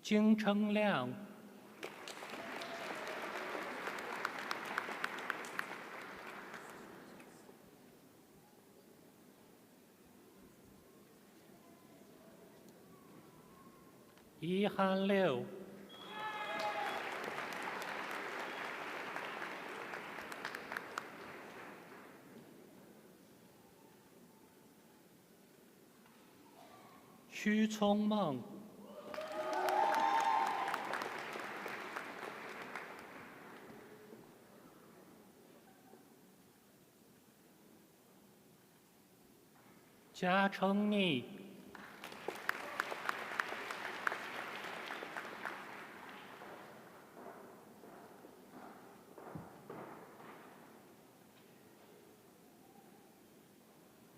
金成亮、易汉六、徐从梦、贾成义、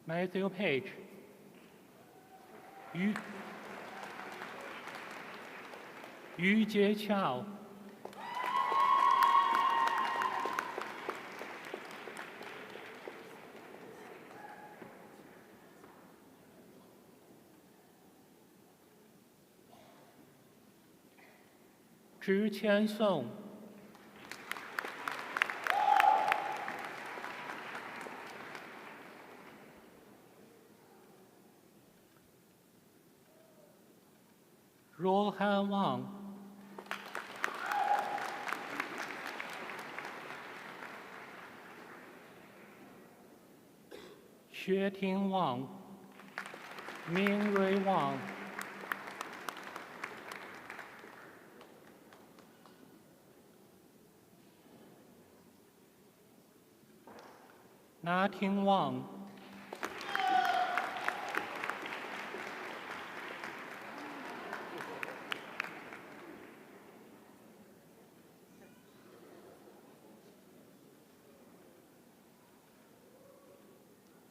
Matthew Page、于杰桥、之前颂、若汉旺、薛廷旺、明瑞旺、那廷旺、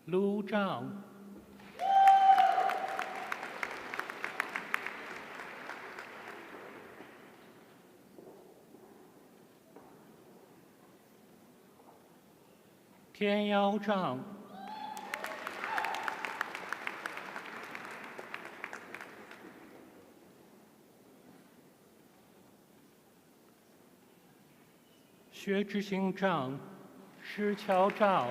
卢章、田耀章、薛志兴章、石桥照、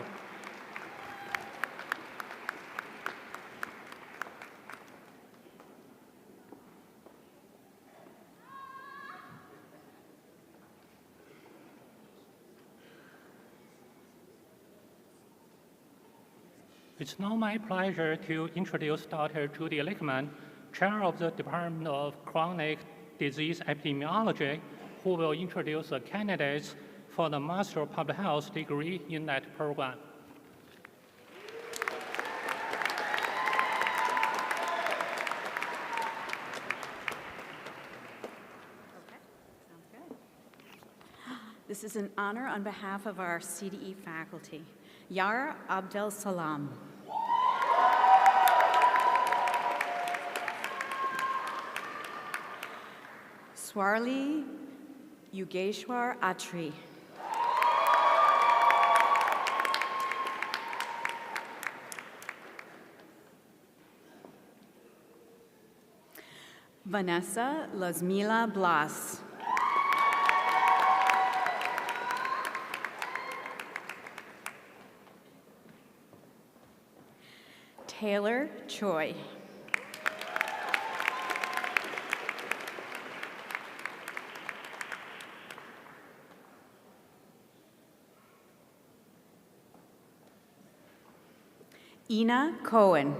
It's now my pleasure to introduce Dr. Judy Lickman, Chair of the Department of Chronic Disease Epidemiology, who will introduce the candidates for the Master of Public Health degree in that program. Sounds good. This is an honor on behalf of our CDE faculty. Yar Abdel Salam. Swarli Yugeshwar Atri. Vanessa Lasmila Blas. Taylor Choi. Ina Cohen.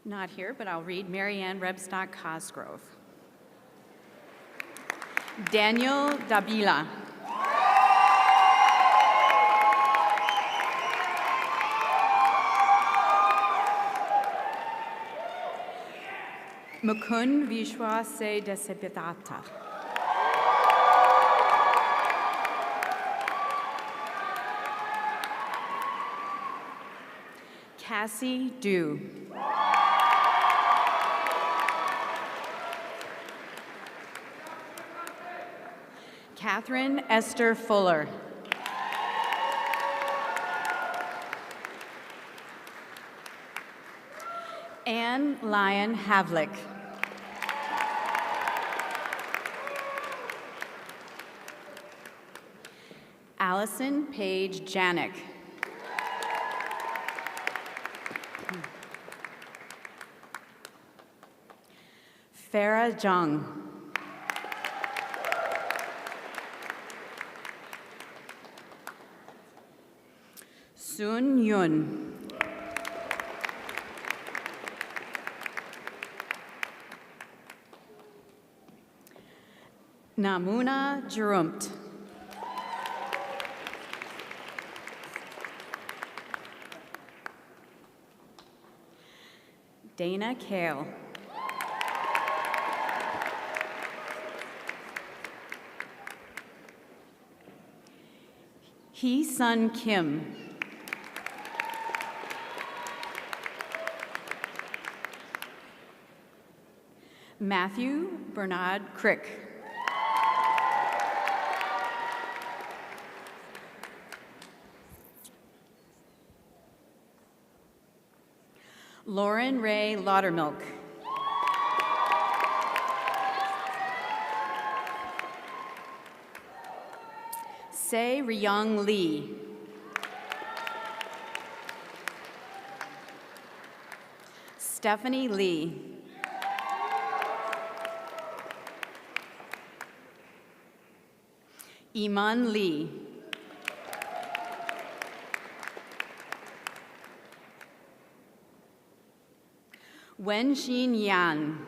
Not here, but I'll read Marianne Rebstock Cosgrove. Daniel Dabila. Mukund Vishwa Se Desepitata. Cassie Dew. Catherine Esther Fuller. Anne Lyon Havlick. Allison Paige Janik. Farah Jung. Sun Yun. Namuna Jerumt. Dana Kale. Hee Sun Kim. Matthew Bernard Crick. Lauren Ray Laudermilk. Se Ryung Lee. Stephanie Lee. Iman Lee. Wenxin Yan.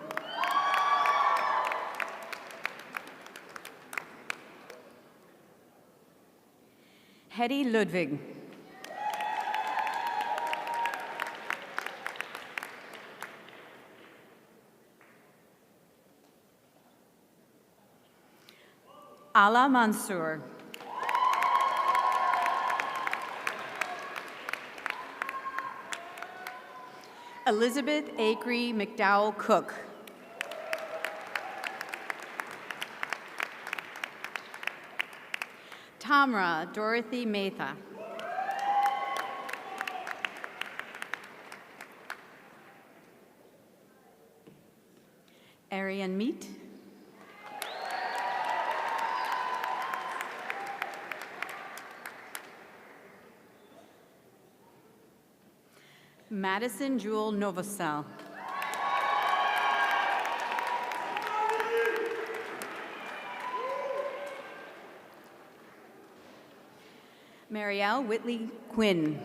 Hetty Ludwig. Ala Mansour. Elizabeth Acree McDowell Cook. Tamra Dorothy Matha. Arian Meat. Madison Jewel Novosel. Marielle Whitley Quinn.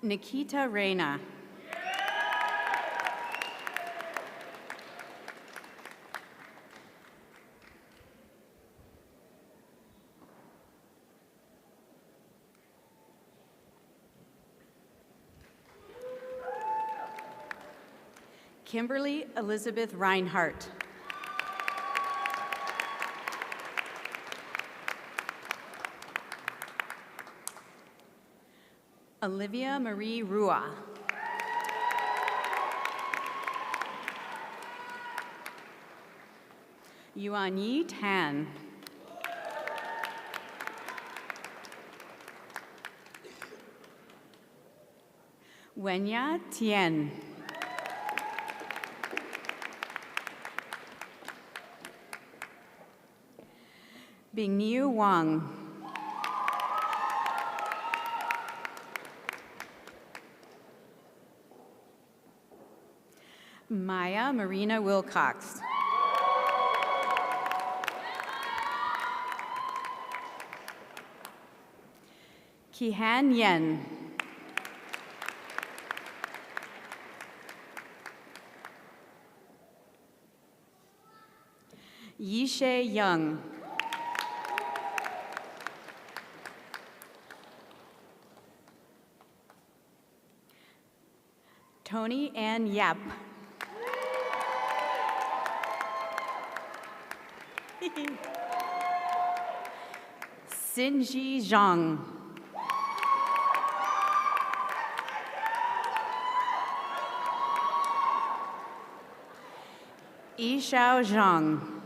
Nikita Reyna. Kimberly Elizabeth Reinhart. Olivia Marie Rua. Yuanyi Tan. Wenya Tien. Bingniu Wang. Maya Marina Wilcox. Kihan Yen. Yishe Young. Tony Ann Yap. Sinji Zhang. Yishao Zhang.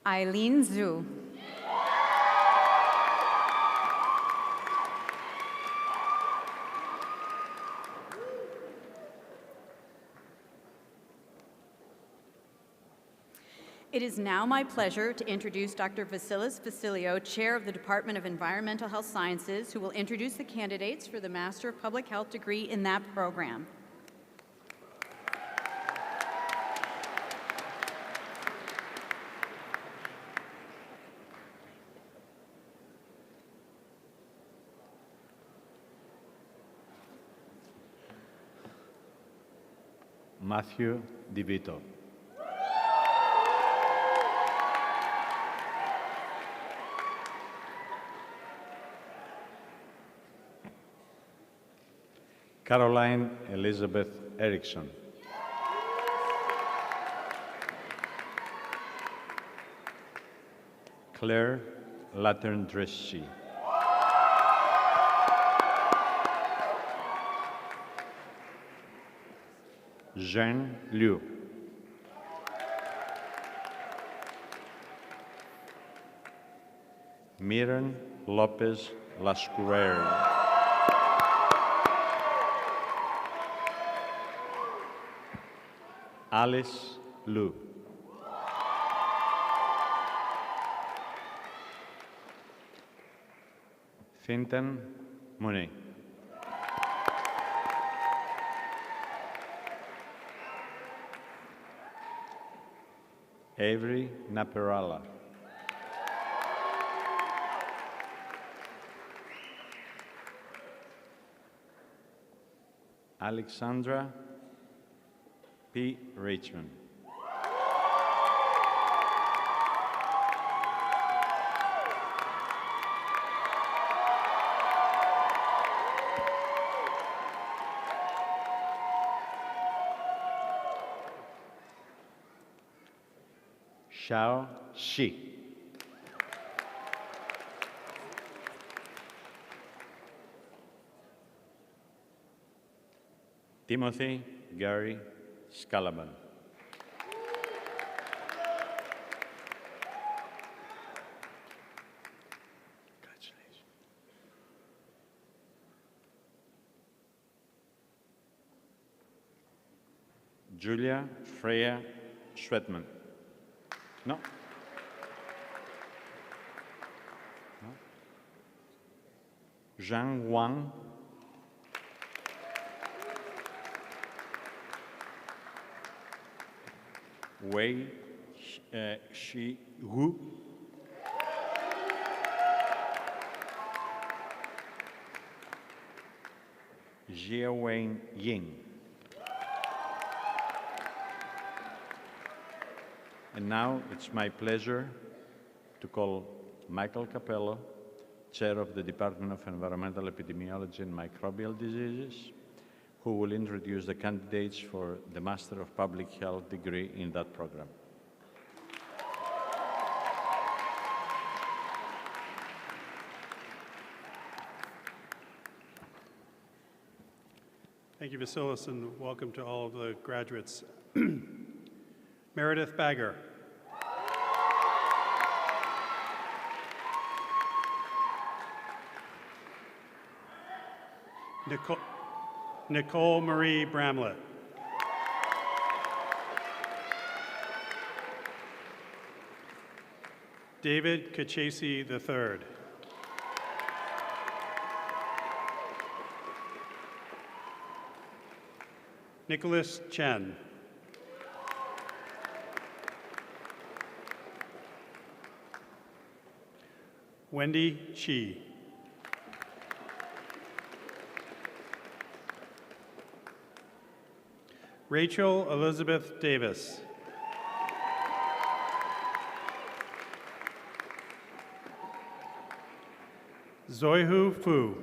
Eileen Zhu. It is now my pleasure to introduce Dr. Vasilis Vasilio, Chair of the Department of Environmental Health Sciences, who will introduce the candidates for the Master of Public Health degree in that program. Matthew DeVito. Caroline Elizabeth Erickson. Claire Latern-Dreschi. Zhen Liu. Miran Lopez Lascureri. Alice Liu. Fintan Monet. Avery Naperala. Alexandra P. Richmond. Xiao Shi. Timothy Gary Scalaban. Congratulations. Julia Freya Schwetman. No? No? Zhang Wang. Wei Shi Hu. Jiawen Ying. And now it's my pleasure to call Michael Capello, Chair of the Department of Environmental Epidemiology and Microbial Diseases, who will introduce the candidates for the Master of Public Health degree in that program. Thank you, Vasilis, and welcome to all of the graduates. Meredith Bagger. Nicole Marie Bramlett. David Kachesi III. Nicholas Chen. Wendy Chi. Rachel Elizabeth Davis. Zoihu Fu.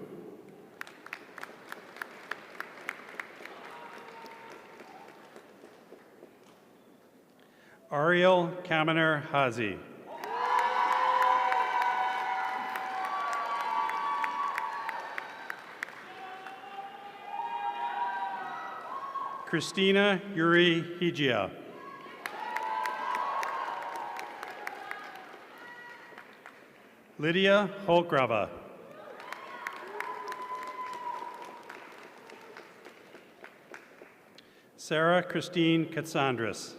Ariel Kamener Hazi. Christina Yuri Hijia. Lydia Holtgrava. Sarah Christine Katsandris.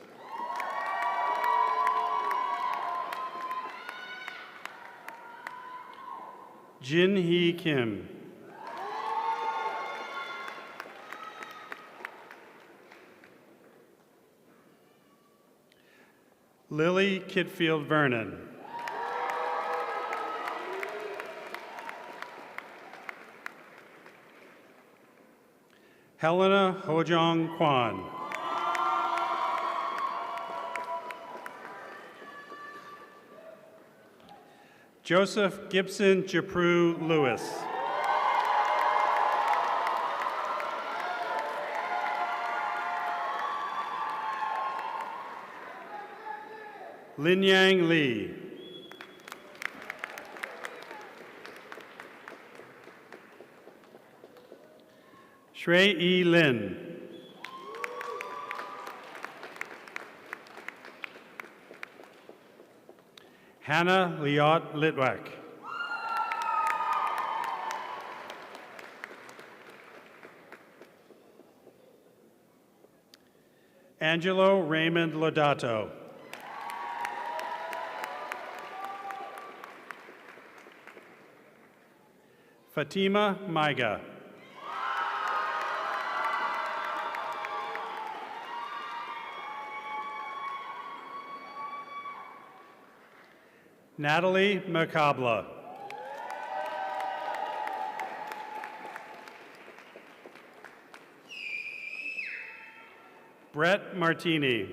Jin Hee Kim. Lily Kitfield Vernon. Helena Hojong Kwan. Joseph Gibson Japru Lewis. Lin Yang Lee. Shrey E. Lin. Hannah Liot Litwack. Angelo Raymond Lodato. Fatima Maiga. Natalie Macabla. Brett Martini.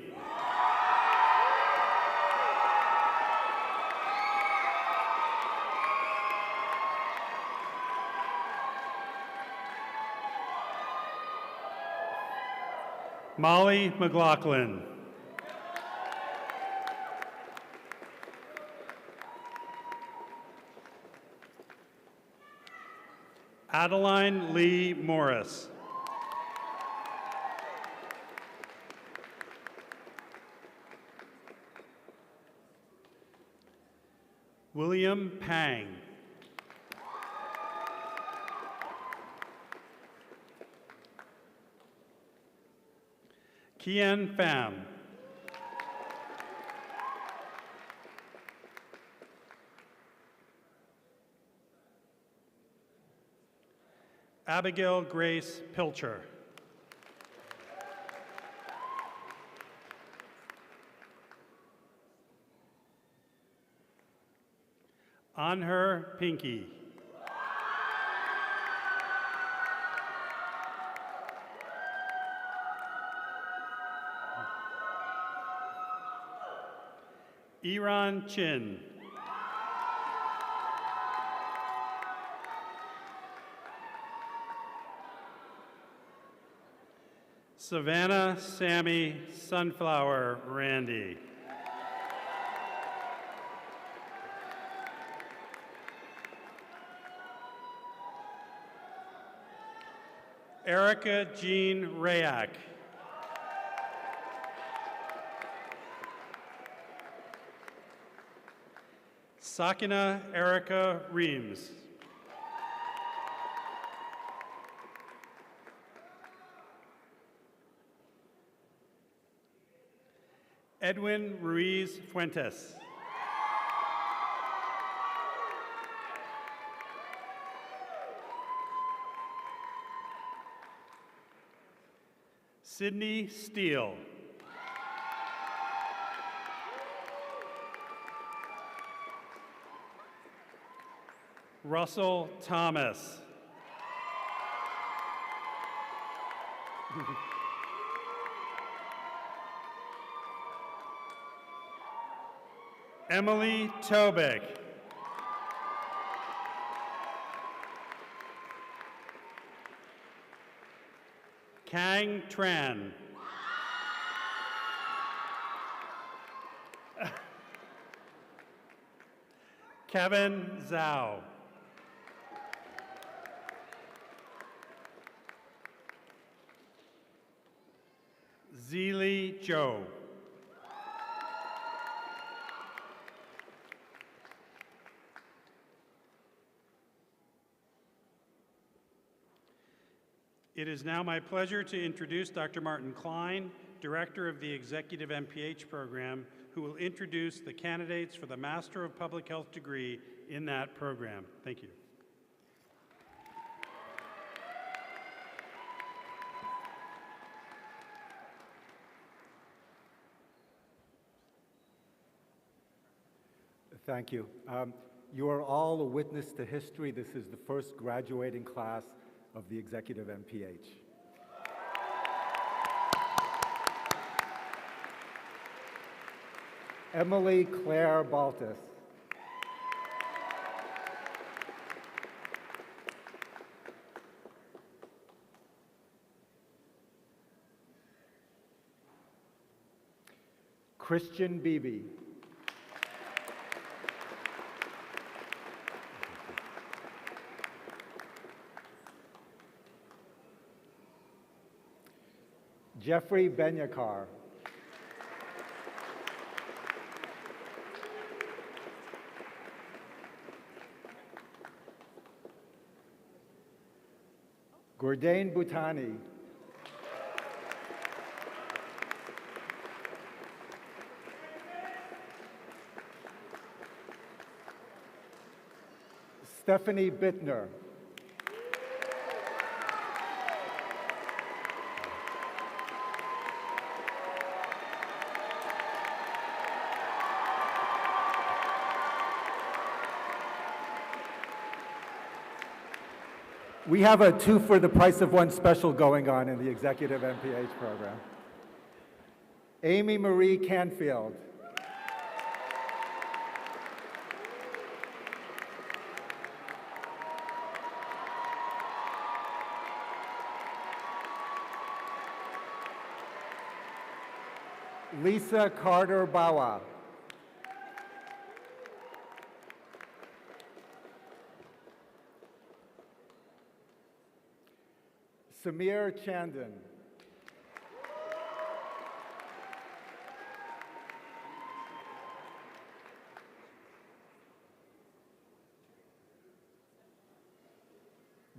Molly McLaughlin. Adeline Lee Morris. William Pang. Kian Pham. Abigail Grace Pilcher. Anher Pinky. Iran Chin. Savannah Sammy Sunflower Randy. Erica Jean Rayak. Sakina Erica Reams. Edwin Ruiz Fuentes. Sydney Steele. Russell Thomas. Emily Tobick. Kang Tran. Kevin Zhao. Zeely Joe. It is now my pleasure to introduce Dr. Martin Klein, Director of the Executive MPH Program, who will introduce the candidates for the Master of Public Health degree in that program. Thank you. Thank you. You are all a witness to history. This is the first graduating class of the Executive MPH. Emily Claire Baltus. Christian Beebe. Jeffrey Benyakar. Gurdain Bhutani. Stephanie Bittner. We have a 2 for the price of 1 special going on in the Executive MPH program. Amy Marie Canfield. Lisa Carter Bawa. Samir Chandan.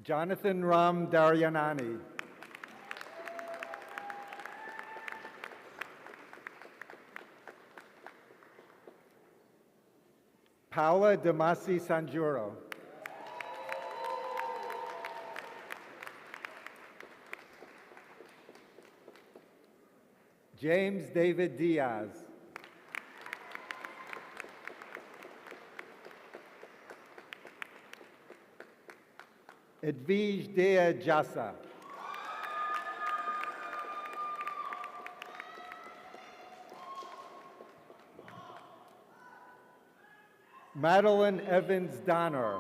Jonathan Ram Daryanani. Paola Damasi Sanjuro. James David Diaz. Edwige Dea Jassa. Madeline Evans Donner.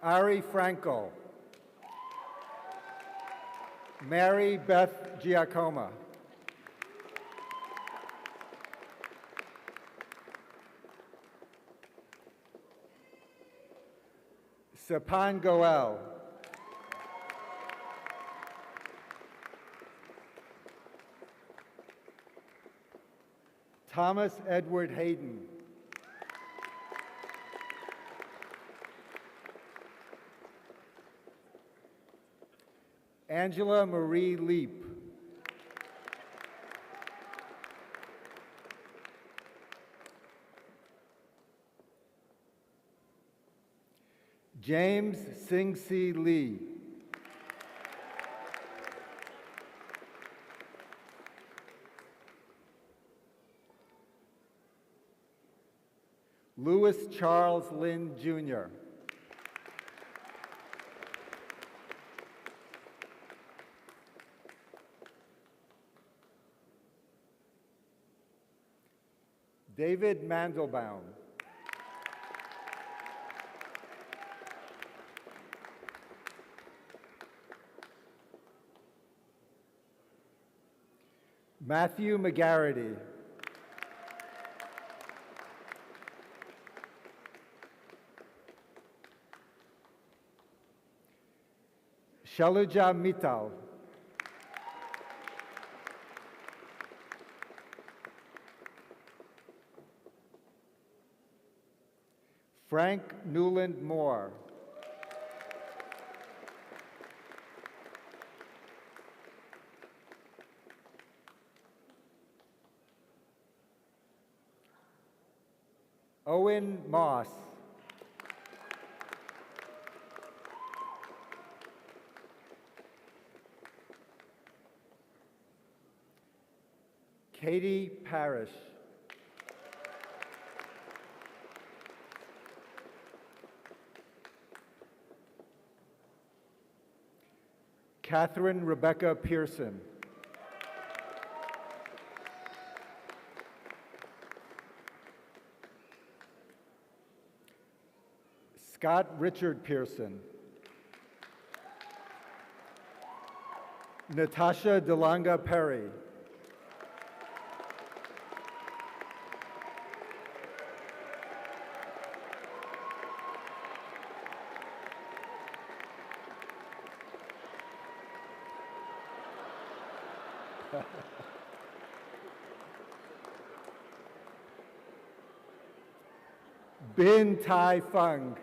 Ari Frankel. Mary Beth Giacomo. Sapan Goel. Thomas Edward Hayden. Angela Marie Leap. James Sing Si Lee. Louis Charles Lynn, Jr. David Mandelbaum. Matthew McGarity. Shaluja Mittal. Frank Newland Moore. Owen Moss. Katie Parrish. Catherine Rebecca Pearson. Scott Richard Pearson. Natasha Delanga Perry. Bin Tai Fung.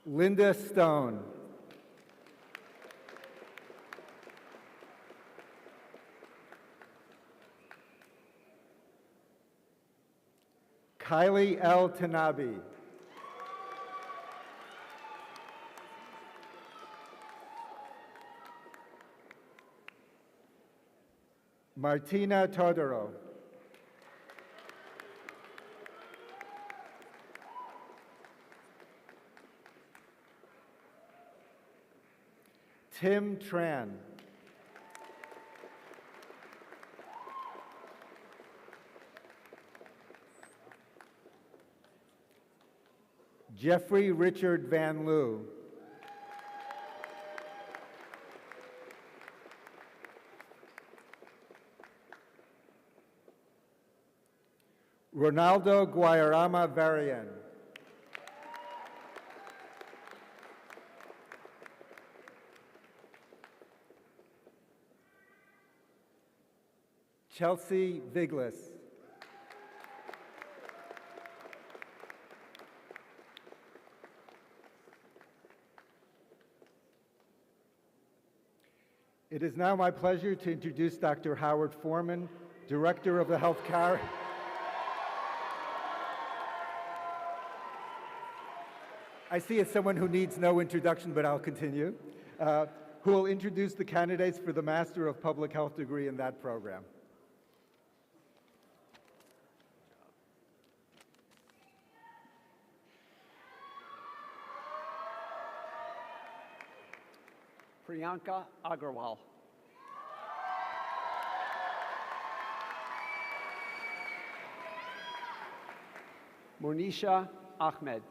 Linda Stone. Kylie L. Tanabe. Martina Todoro. Tim Tran. Jeffrey Richard Van Loo. Ronaldo Guayarama Varian. Chelsea Viglis. It is now my pleasure to introduce Dr. Howard Foreman, Director of the Health Care. I see it's someone who needs no introduction, but I'll continue, who will introduce the candidates for the Master of Public Health degree in that program. Priyanka Agrawal. Monisha Ahmed.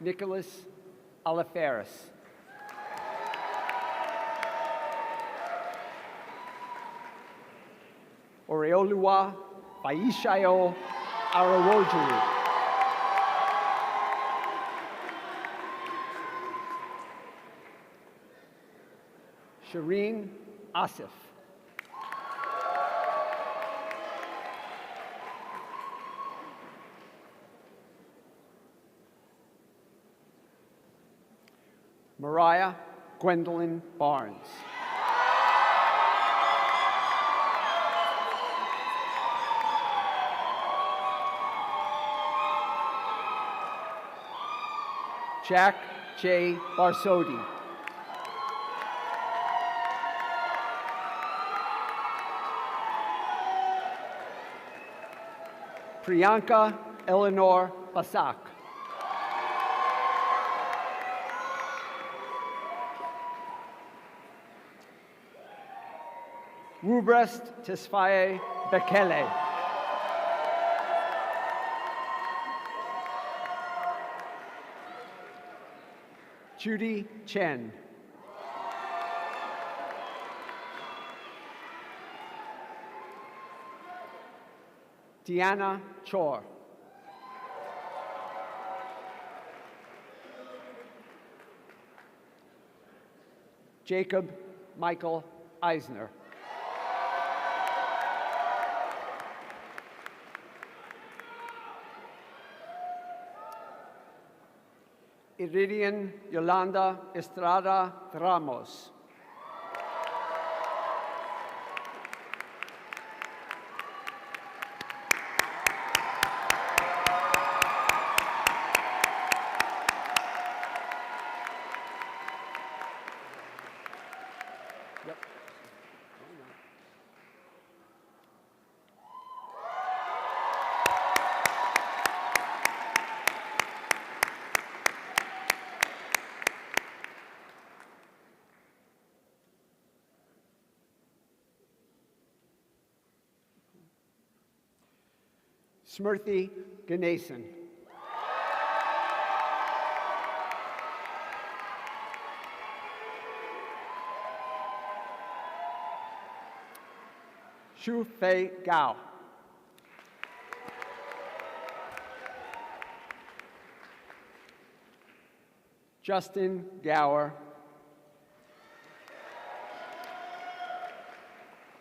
Nicholas Alaferis. Oreoluwa Faishayo Arawojulu. Shireen Asif. Mariah Gwendolyn Barnes. Jack J. Barsodi. Priyanka Eleanor Basak. Rubrest Tesfaye Bekele. Judy Chen. Deanna Chor. Jacob Michael Eisner. Iridian Yolanda Estrada Ramos. Smriti Ganesan. Shu Fei Gao. Justin Gower.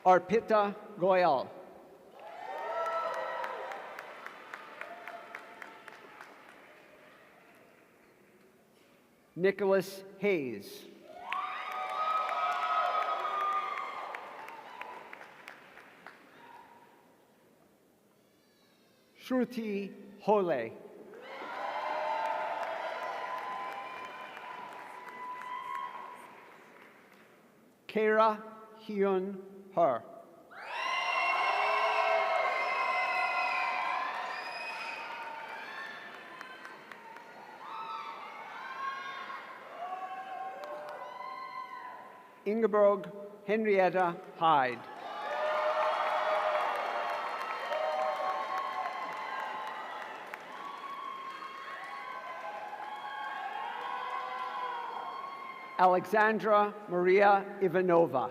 Arpita Goyal. Nicholas Hayes. Shruti Hole. Kara Hyun Her. Ingeborg Henrietta Hyde. Alexandra Maria Ivanova.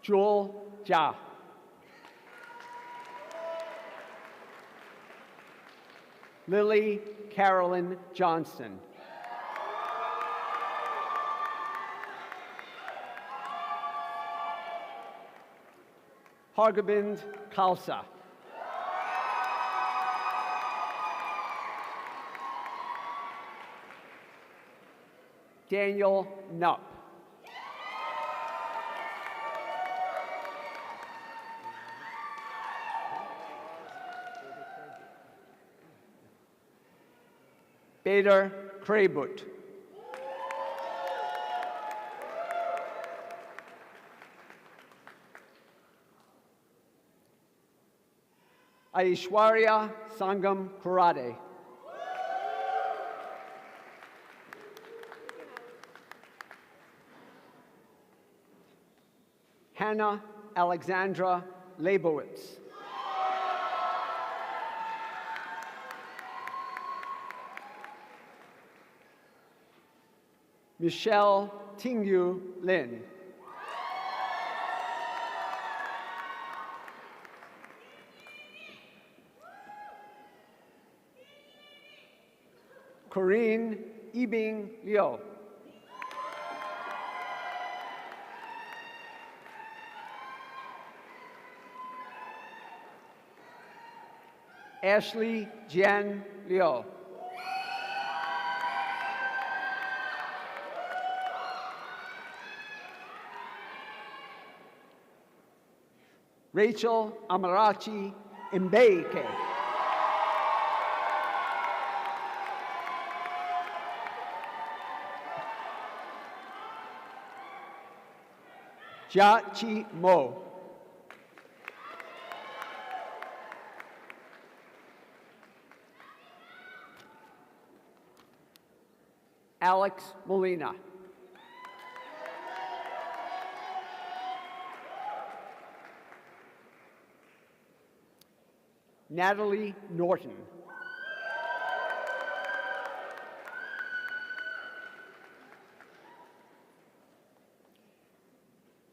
Jewel Jia. Lily Carolyn Johnson. Hargobind Khalsa. Daniel Knupp. Bader Kraybut. Aishwarya Sangam Kurade. Hannah Alexandra Leibowitz. Michelle Tingyu Lin. Corinne Yibing Liu. Ashley Jian Liu. Rachel Amarachi Mbeke. Jia Chi Mo. Alex Molina. Natalie Norton.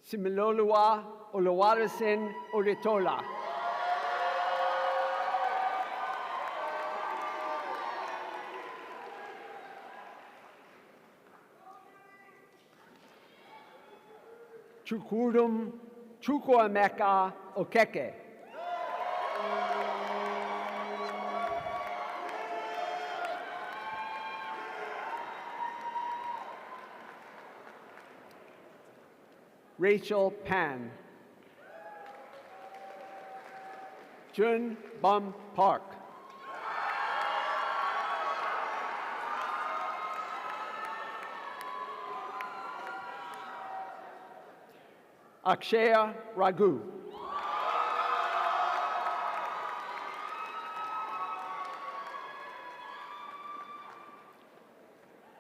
Similolua Oluwaseun Oritola. Chukwudum Chukwuemeka Okeke. Rachel Pan. Jun Bum Park. Akshaya Raghu.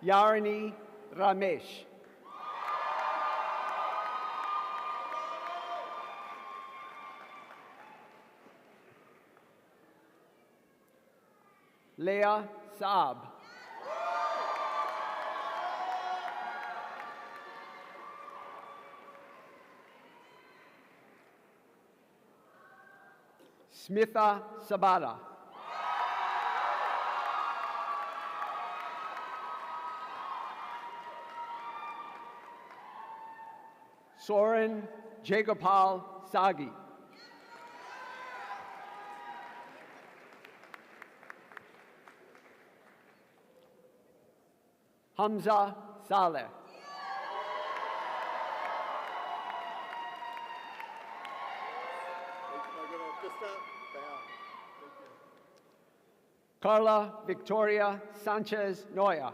Yarani Ramesh. Leah Saab. Smitha Sabata. Soren Jagopal Sagi. Hamza Saleh. Carla Victoria Sanchez Noya.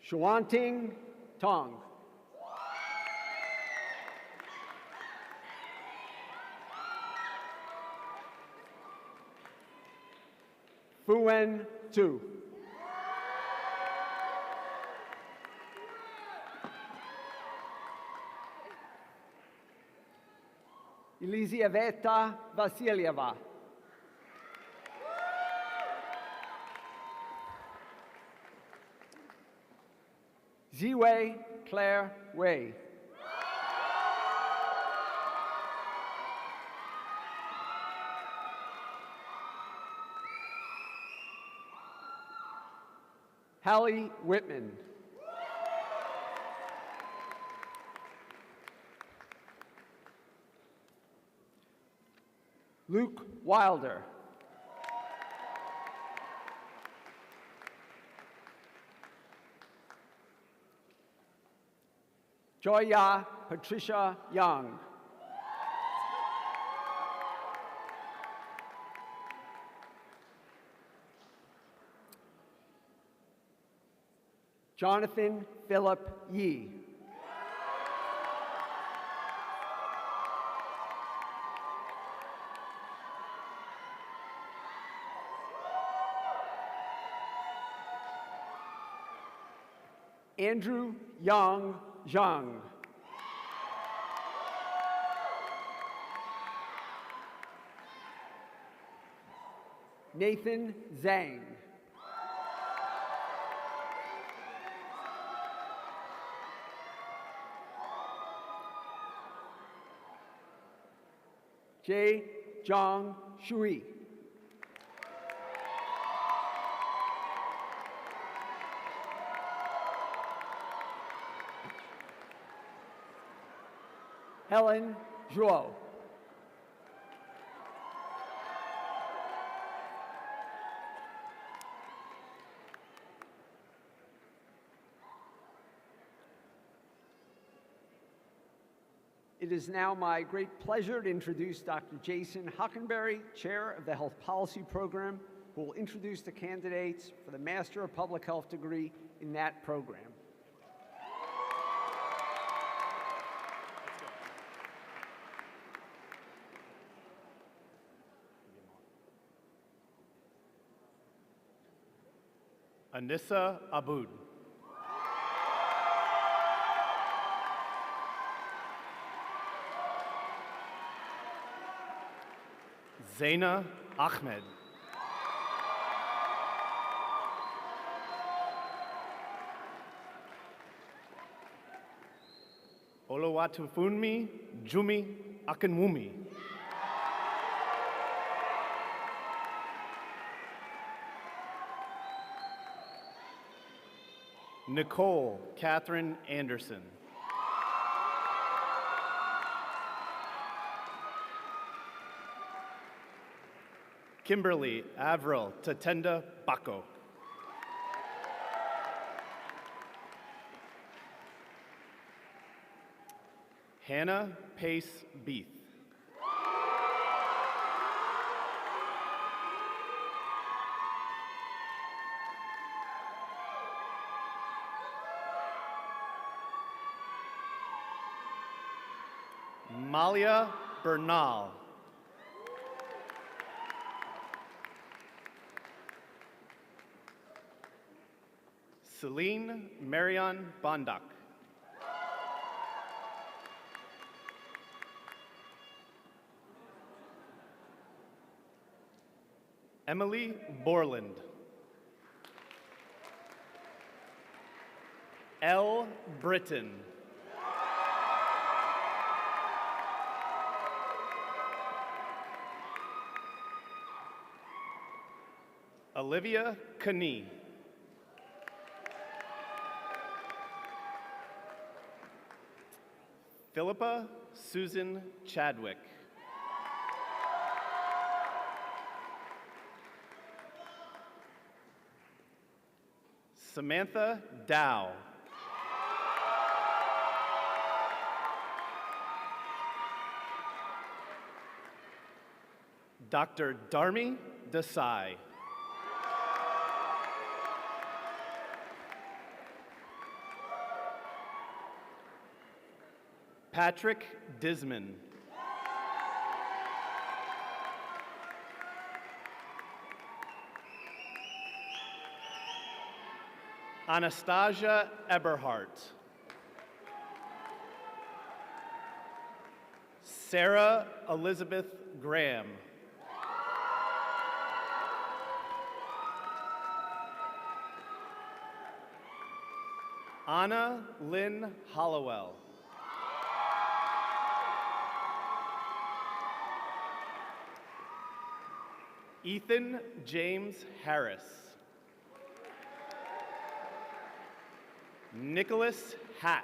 Shuanting Tong. Fuen Tu. Elizaveta Vasilyeva. Ziwei Claire Wei. Hallie Whitman. Luke Wilder. Joya Patricia Young. Jonathan Philip Yee. Andrew Young Zhang. Nathan Zhang. Jay Zhang Shui. Helen Zhuo. It is now my great pleasure to introduce Dr. Jason Hockenberry, Chair of the Health Policy Program, who will introduce the candidates for the Master of Public Health degree in that program. Anissa Aboud. Zaina Ahmed. Olowatufunmi Jumi Akinwumi. Nicole Catherine Anderson. Kimberly Avril Tatenda Bako. Hannah Pace Beath. Malia Bernal. Celine Marion Bondak. Emily Borland. L. Britton. Olivia Kani. Philippa Susan Chadwick. Samantha Dow. Dr. Dharmi Desai. Patrick Disman. Anastasia Eberhardt. Sarah Elizabeth Graham. Anna Lynn Hollowell. Ethan James Harris. Nicholas Hatch.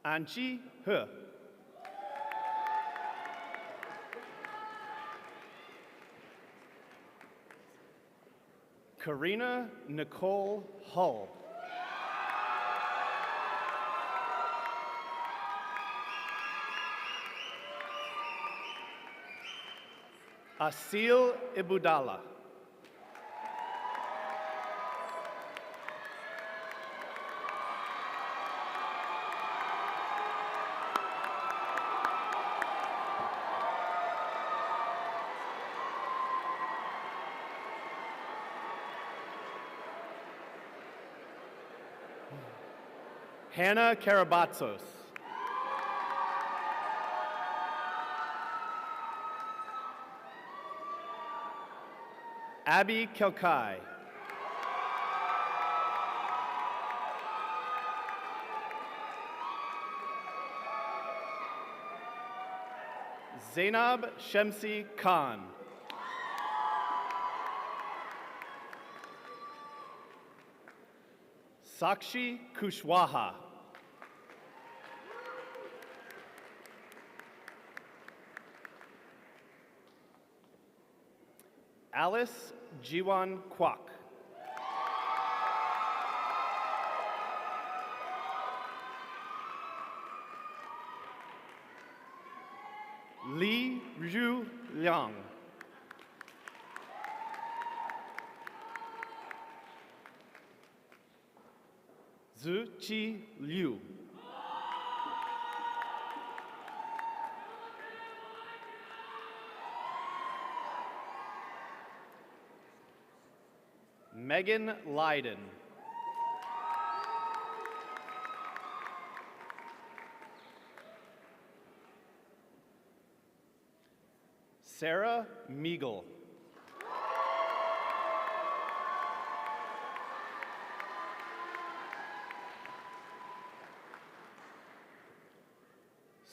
Anchi He. Karina Nicole Hull. Asil Ibudala. Hannah Karabatsos. Abby Kilkai. Zainab Shemsi Khan. Sakshi Kushwaha. Alice Jiwan Kwok. Li Ryu Liang. Zhu Chi Liu. Megan Leiden. Sarah Meagle.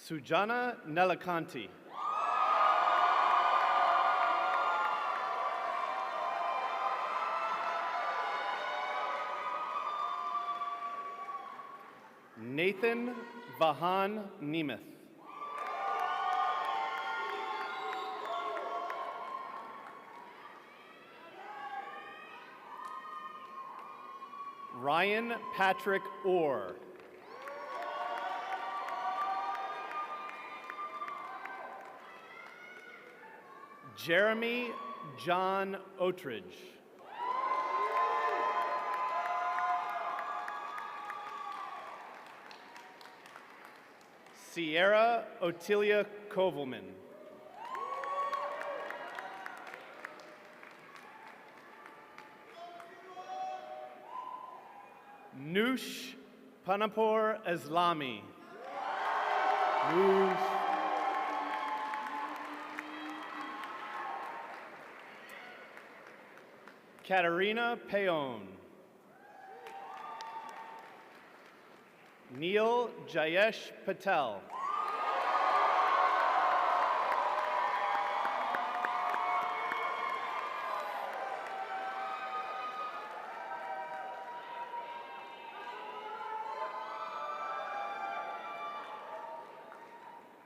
Sujana Nelakanti. Nathan Vahan Nemeth. Ryan Patrick Orr. Jeremy John Otridge. Sierra Otilia Kovelman. Noosh Panapur Islami. Noosh. Katarina Payon. Neil Jayesh Patel.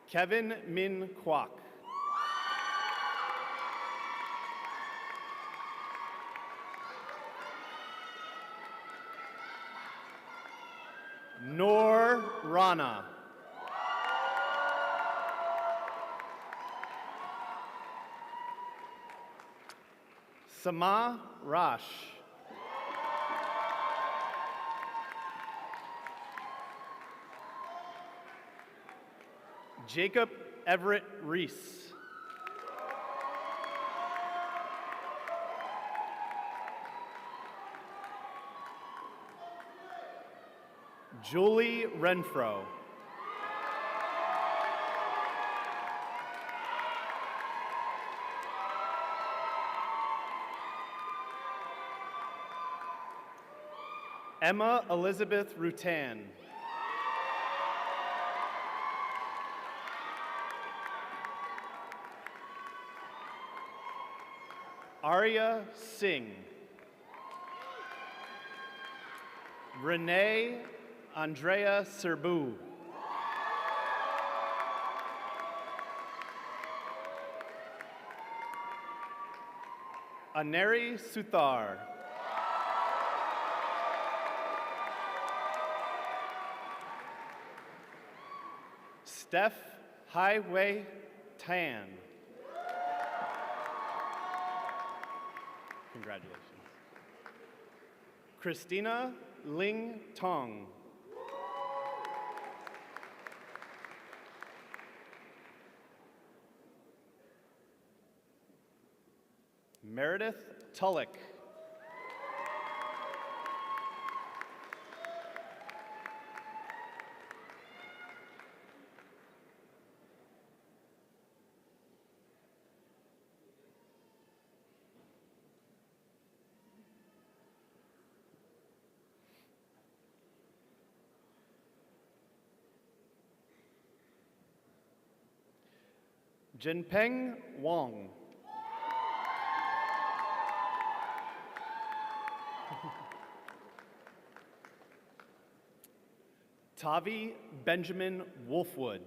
Kevin Min Kwok. Noor Rana. Sama Rash. Jacob Everett Reese. Julie Renfro. Emma Elizabeth Rutan. Arya Singh. Renee Andrea Serbu. Aneri Suthar. Steph Highway Tan. Congratulations. Christina Ling Tong. Meredith Tullock. Jinpeng Wang. Tavi Benjamin Wolfwood.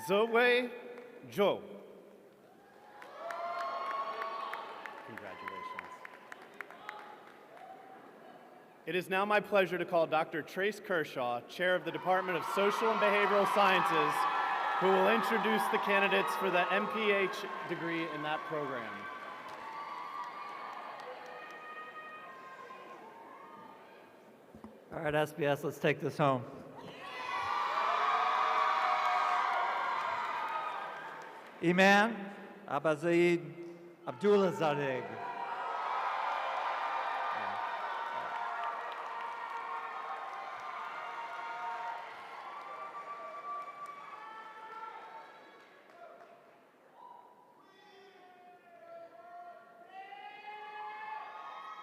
Zoe Zhou. Congratulations. It is now my pleasure to call Dr. Trace Kershaw, Chair of the Department of Social and Behavioral Sciences, who will introduce the candidates for the MPH degree in that program. All right, SBS, let's take this home. Iman Abazaid Abdullah Zadig.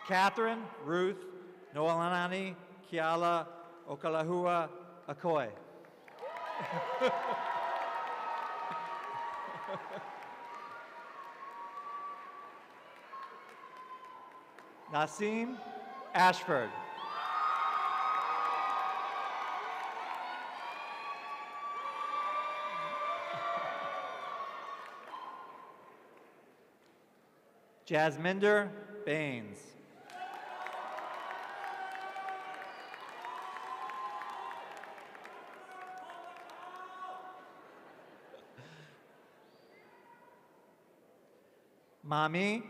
Catherine Ruth Noelanani Kiala Okalahua Akoi. Nasim Ashford. Jasminder Baines. Mami,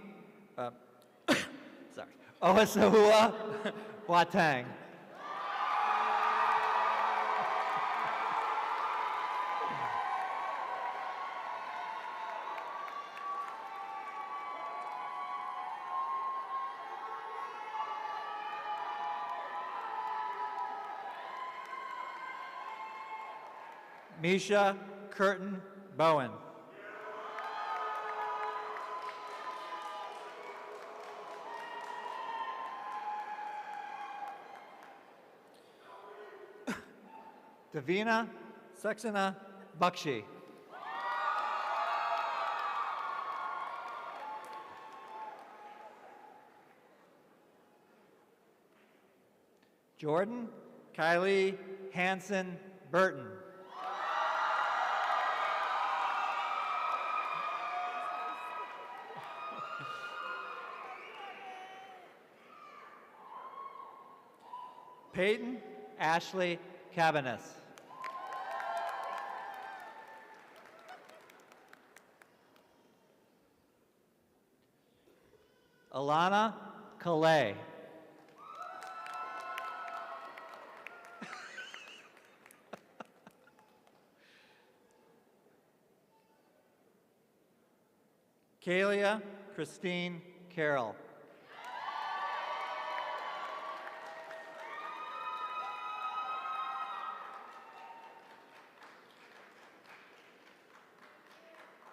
sorry, Owasahua Boateng. Misha Curtin Bowen. Davina Saxena Bakshi. Jordan Kylie Hanson Burton. Peyton Ashley Cabanis. Alana Calais. Kalia Christine Carroll.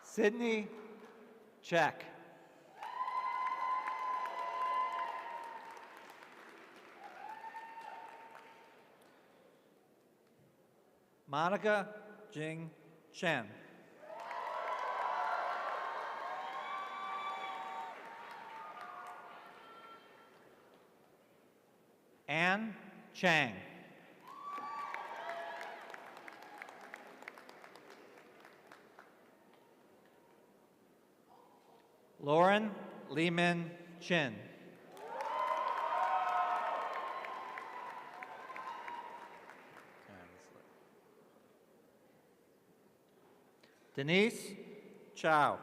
Sydney Check. Monica Jing Chen. Anne Chang. Lauren Lehman Chin. Denise Chow.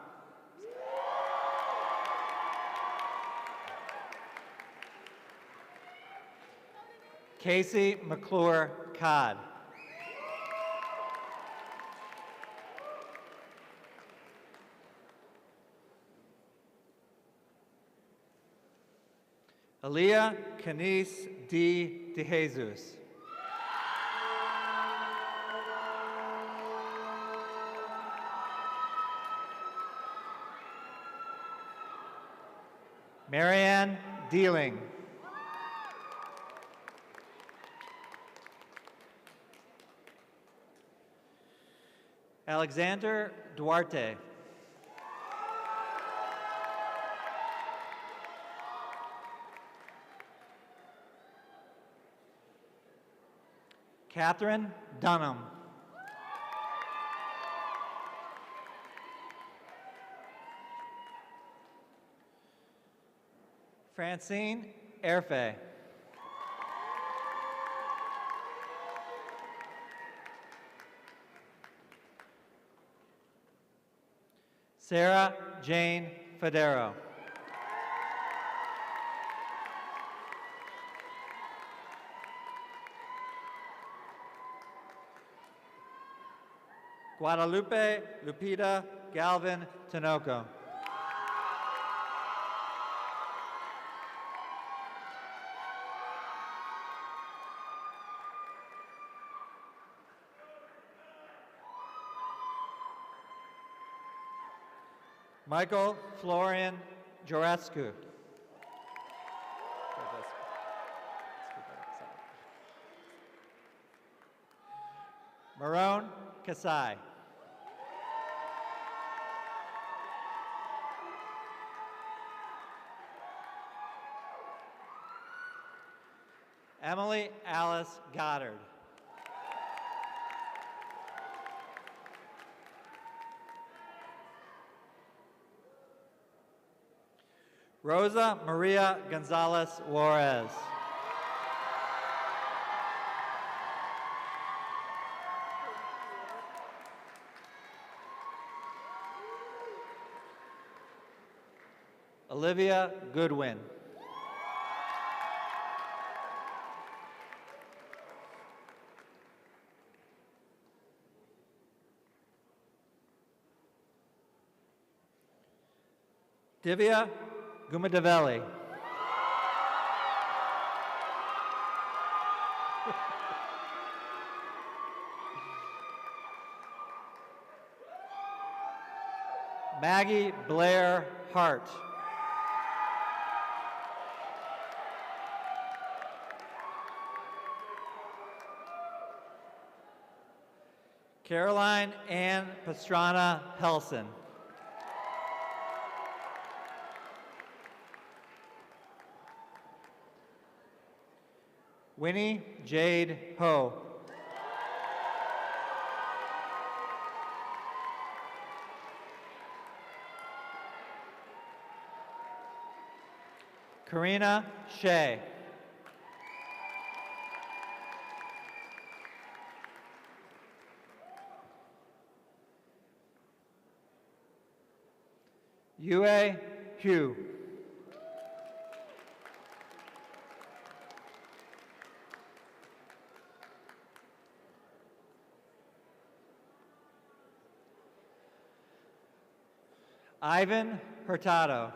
Casey McClure Codd. Aaliyah Canice D. DeJesus. Marianne Dealing. Alexander Duarte. Catherine Dunham. Francine Erfe. Sarah Jane Federo. Guadalupe Lupita Galvin Tinoco. Michael Florian Jorescu. Marone Kasai. Emily Alice Goddard. Rosa Maria Gonzalez Juarez. Olivia Goodwin. Divya Gumadavelli. Maggie Blair Hart. Caroline Ann Pastrana Helson. Winnie Jade Ho. Karina Shea. Yue Hu. Ivan Hurtado.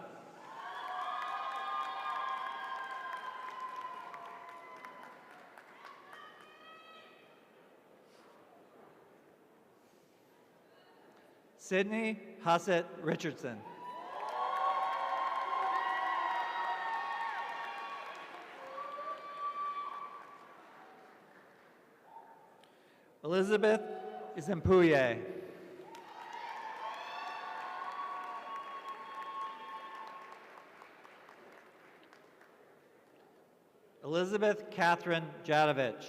Sydney Hassett Richardson. Elizabeth Izempuye. Elizabeth Catherine Jadovich.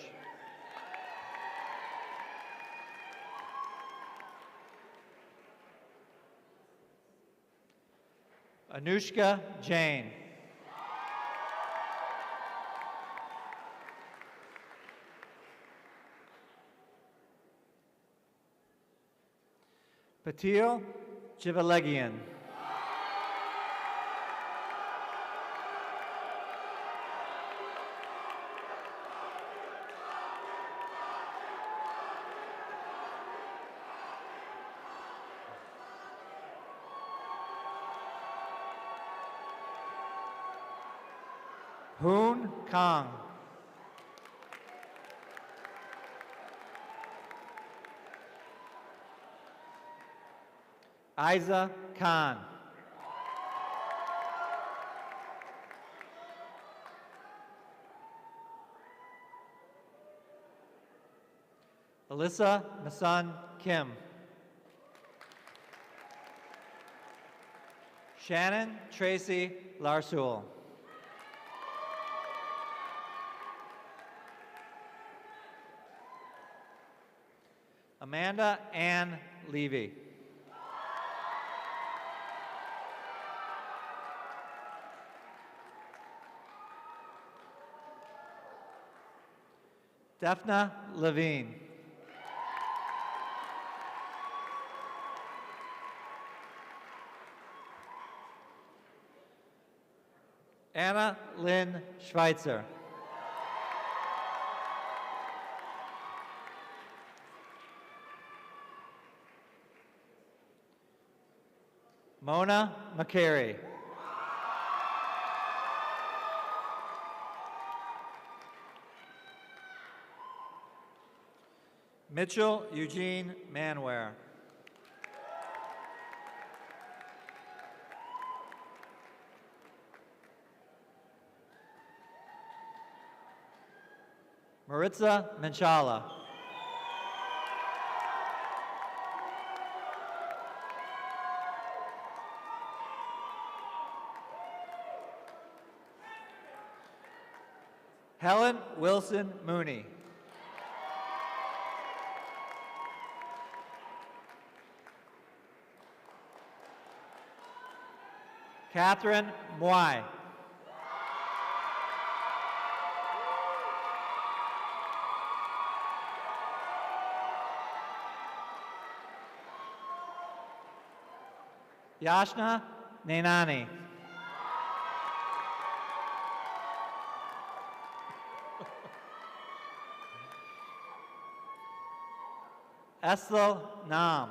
Anushka Jain. Patil Chivalegian. Hoon Kang. Isa Khan. Alyssa Masun Kim. Shannon Tracy Larsul. Amanda Ann Levy. Daphna Levine. Anna Lynn Schweitzer. Mona McCary. Mitchell Eugene Manware. Maritza Menchala. Helen Wilson Mooney. Catherine Moy. Yashna Nainani. Eslo Nam.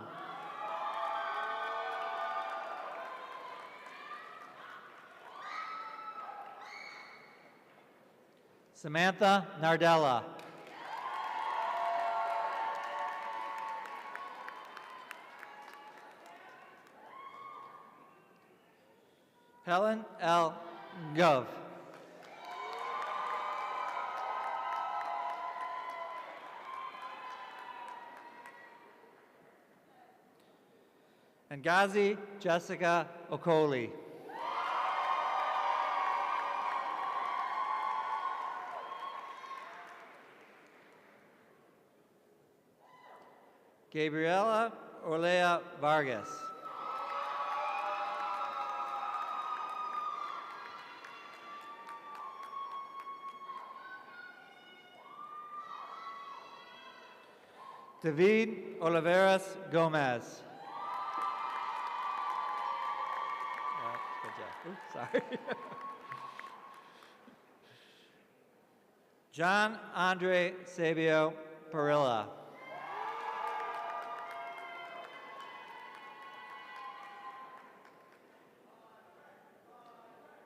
Samantha Nardella. Helen L. Gov. And Ngazi Jessica Okoli. Gabriela Orlea Vargas. David Oliveras Gomez. Good job. Oops, sorry. John Andre Sabio Parilla.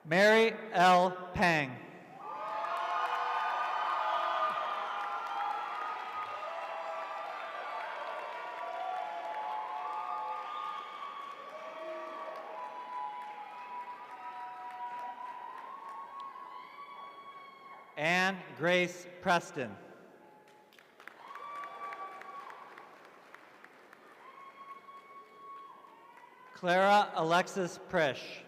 Mary L. Pang. Anne Grace Preston. Clara Alexis Prish.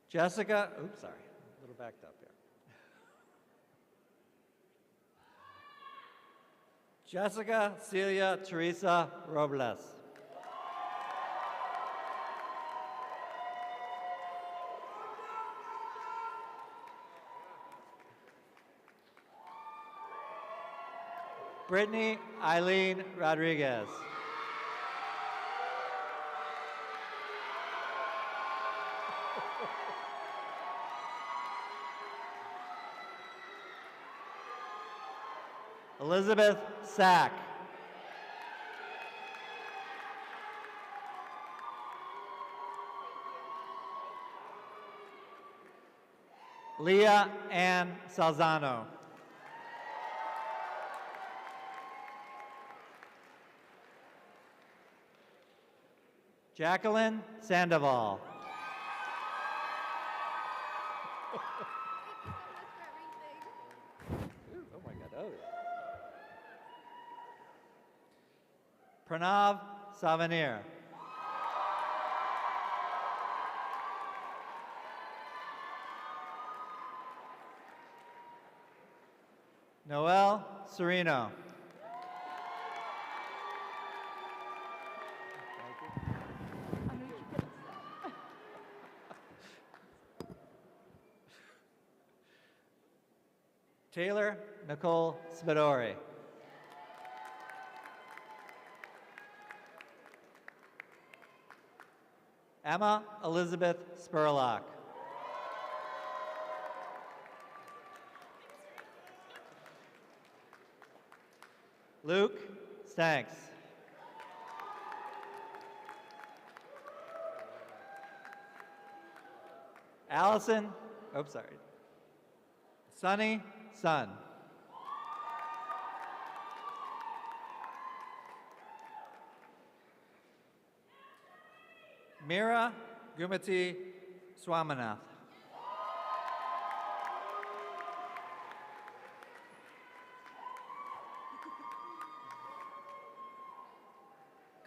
Jessica, oops, sorry, a little backed up here. Jessica Celia Teresa Robles. Brittany Eileen Rodriguez. Elizabeth Sack. Leah Ann Salzano. Jacqueline Sandoval. Pranav Savanir. Noel Sereno. Taylor Nicole Spadori. Emma Elizabeth Spurlock. Luke Stanks. Allison, Sunny Sun. Mira Gumati Swamanath.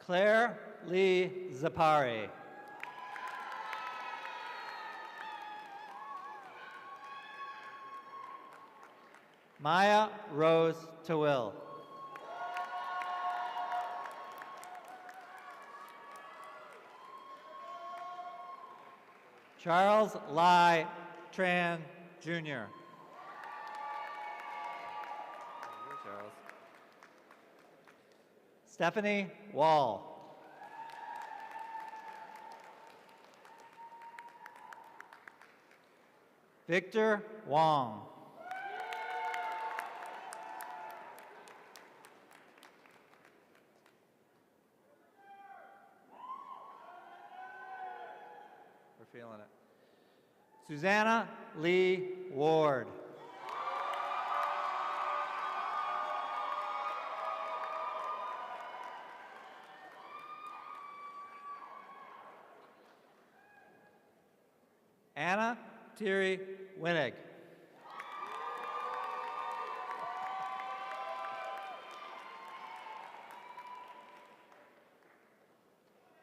Claire Lee Zapari. Maya Rose Tawil. Charles Lai Tran, Jr. Stephanie Wall. Victor Wong. We're feeling it. Susanna Lee Ward. Anna Thierry Winnig.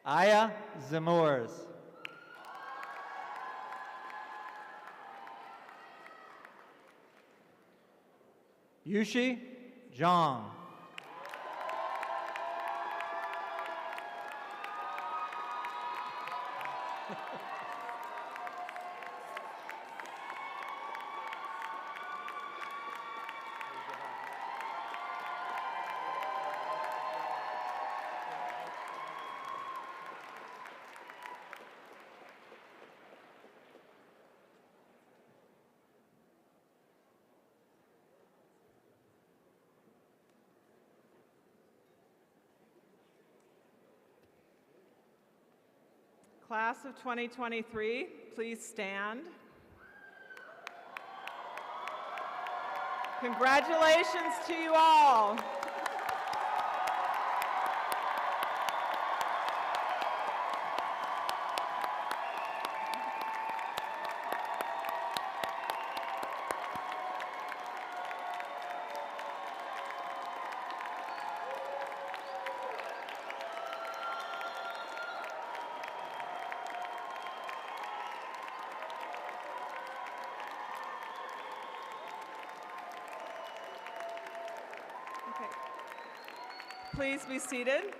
Aya Zamours. Yushi Zhang. Class of 2023, please stand. Congratulations to you all. Please be seated.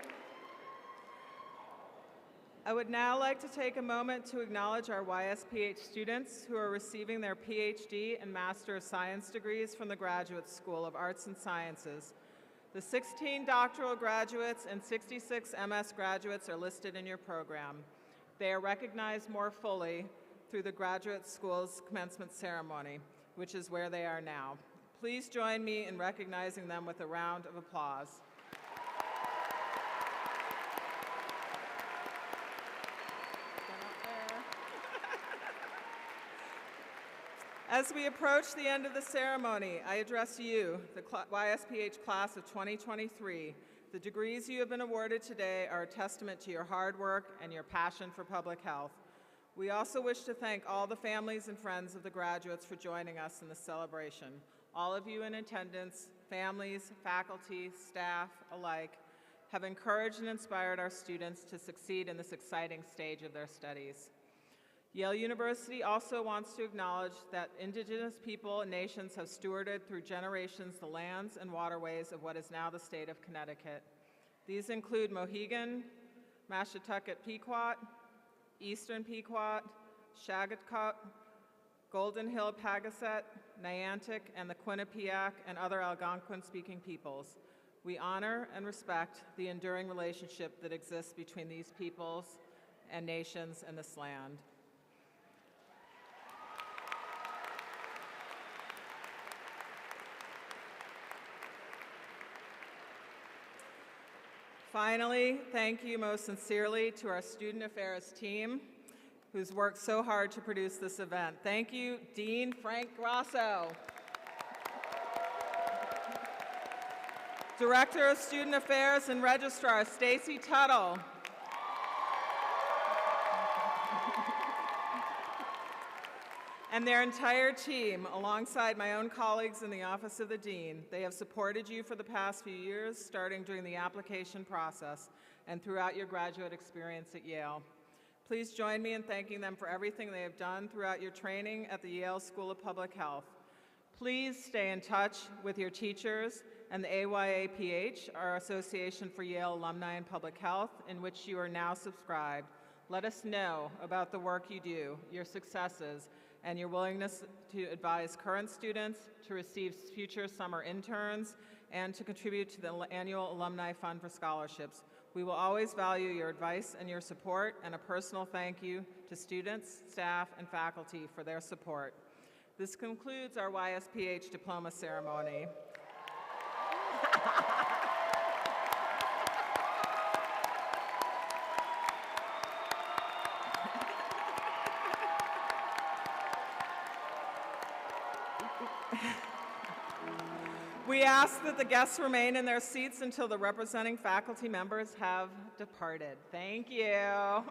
I would now like to take a moment to acknowledge our YSPH students who are receiving their PhD and Master of Science degrees from the Graduate School of Arts and Sciences. The 16 doctoral graduates and 66 MS graduates are listed in your program. They are recognized more fully through the Graduate School's commencement ceremony, which is where they are now. Please join me in recognizing them with a round of applause. As we approach the end of the ceremony, I address you, the YSPH class of 2023. The degrees you have been awarded today are a testament to your hard work and your passion for public health. We also wish to thank all the families and friends of the graduates for joining us in the celebration. All of you in attendance, families, faculty, staff alike, have encouraged and inspired our students to succeed in this exciting stage of their studies. Yale University also wants to acknowledge that Indigenous people and nations have stewarded through generations the lands and waterways of what is now the state of Connecticut. These include Mohegan, Mashantucket Pequot, Eastern Pequot, Shagatkot, Golden Hill Pagaset, Niantic, and the Quinnipiac and other Algonquin-speaking peoples. We honor and respect the enduring relationship that exists between these peoples and nations and this land. Finally, thank you most sincerely to our Student Affairs team, who's worked so hard to produce this event. Thank you, Dean Frank Grasso. Director of Student Affairs and Registrar Stacy Tuttle. And their entire team, alongside my own colleagues in the Office of the Dean. They have supported you for the past few years, starting during the application process and throughout your graduate experience at Yale. Please join me in thanking them for everything they have done throughout your training at the Yale School of Public Health. Please stay in touch with your teachers and the AYAPH, our Association for Yale Alumni in Public Health, in which you are now subscribed. Let us know about the work you do, your successes, and your willingness to advise current students, to receive future summer interns, and to contribute to the annual Alumni Fund for Scholarships. We will always value your advice and your support, and a personal thank you to students, staff, and faculty for their support. This concludes our YSPH diploma ceremony. We ask that the guests remain in their seats until the representing faculty members have departed. Thank you.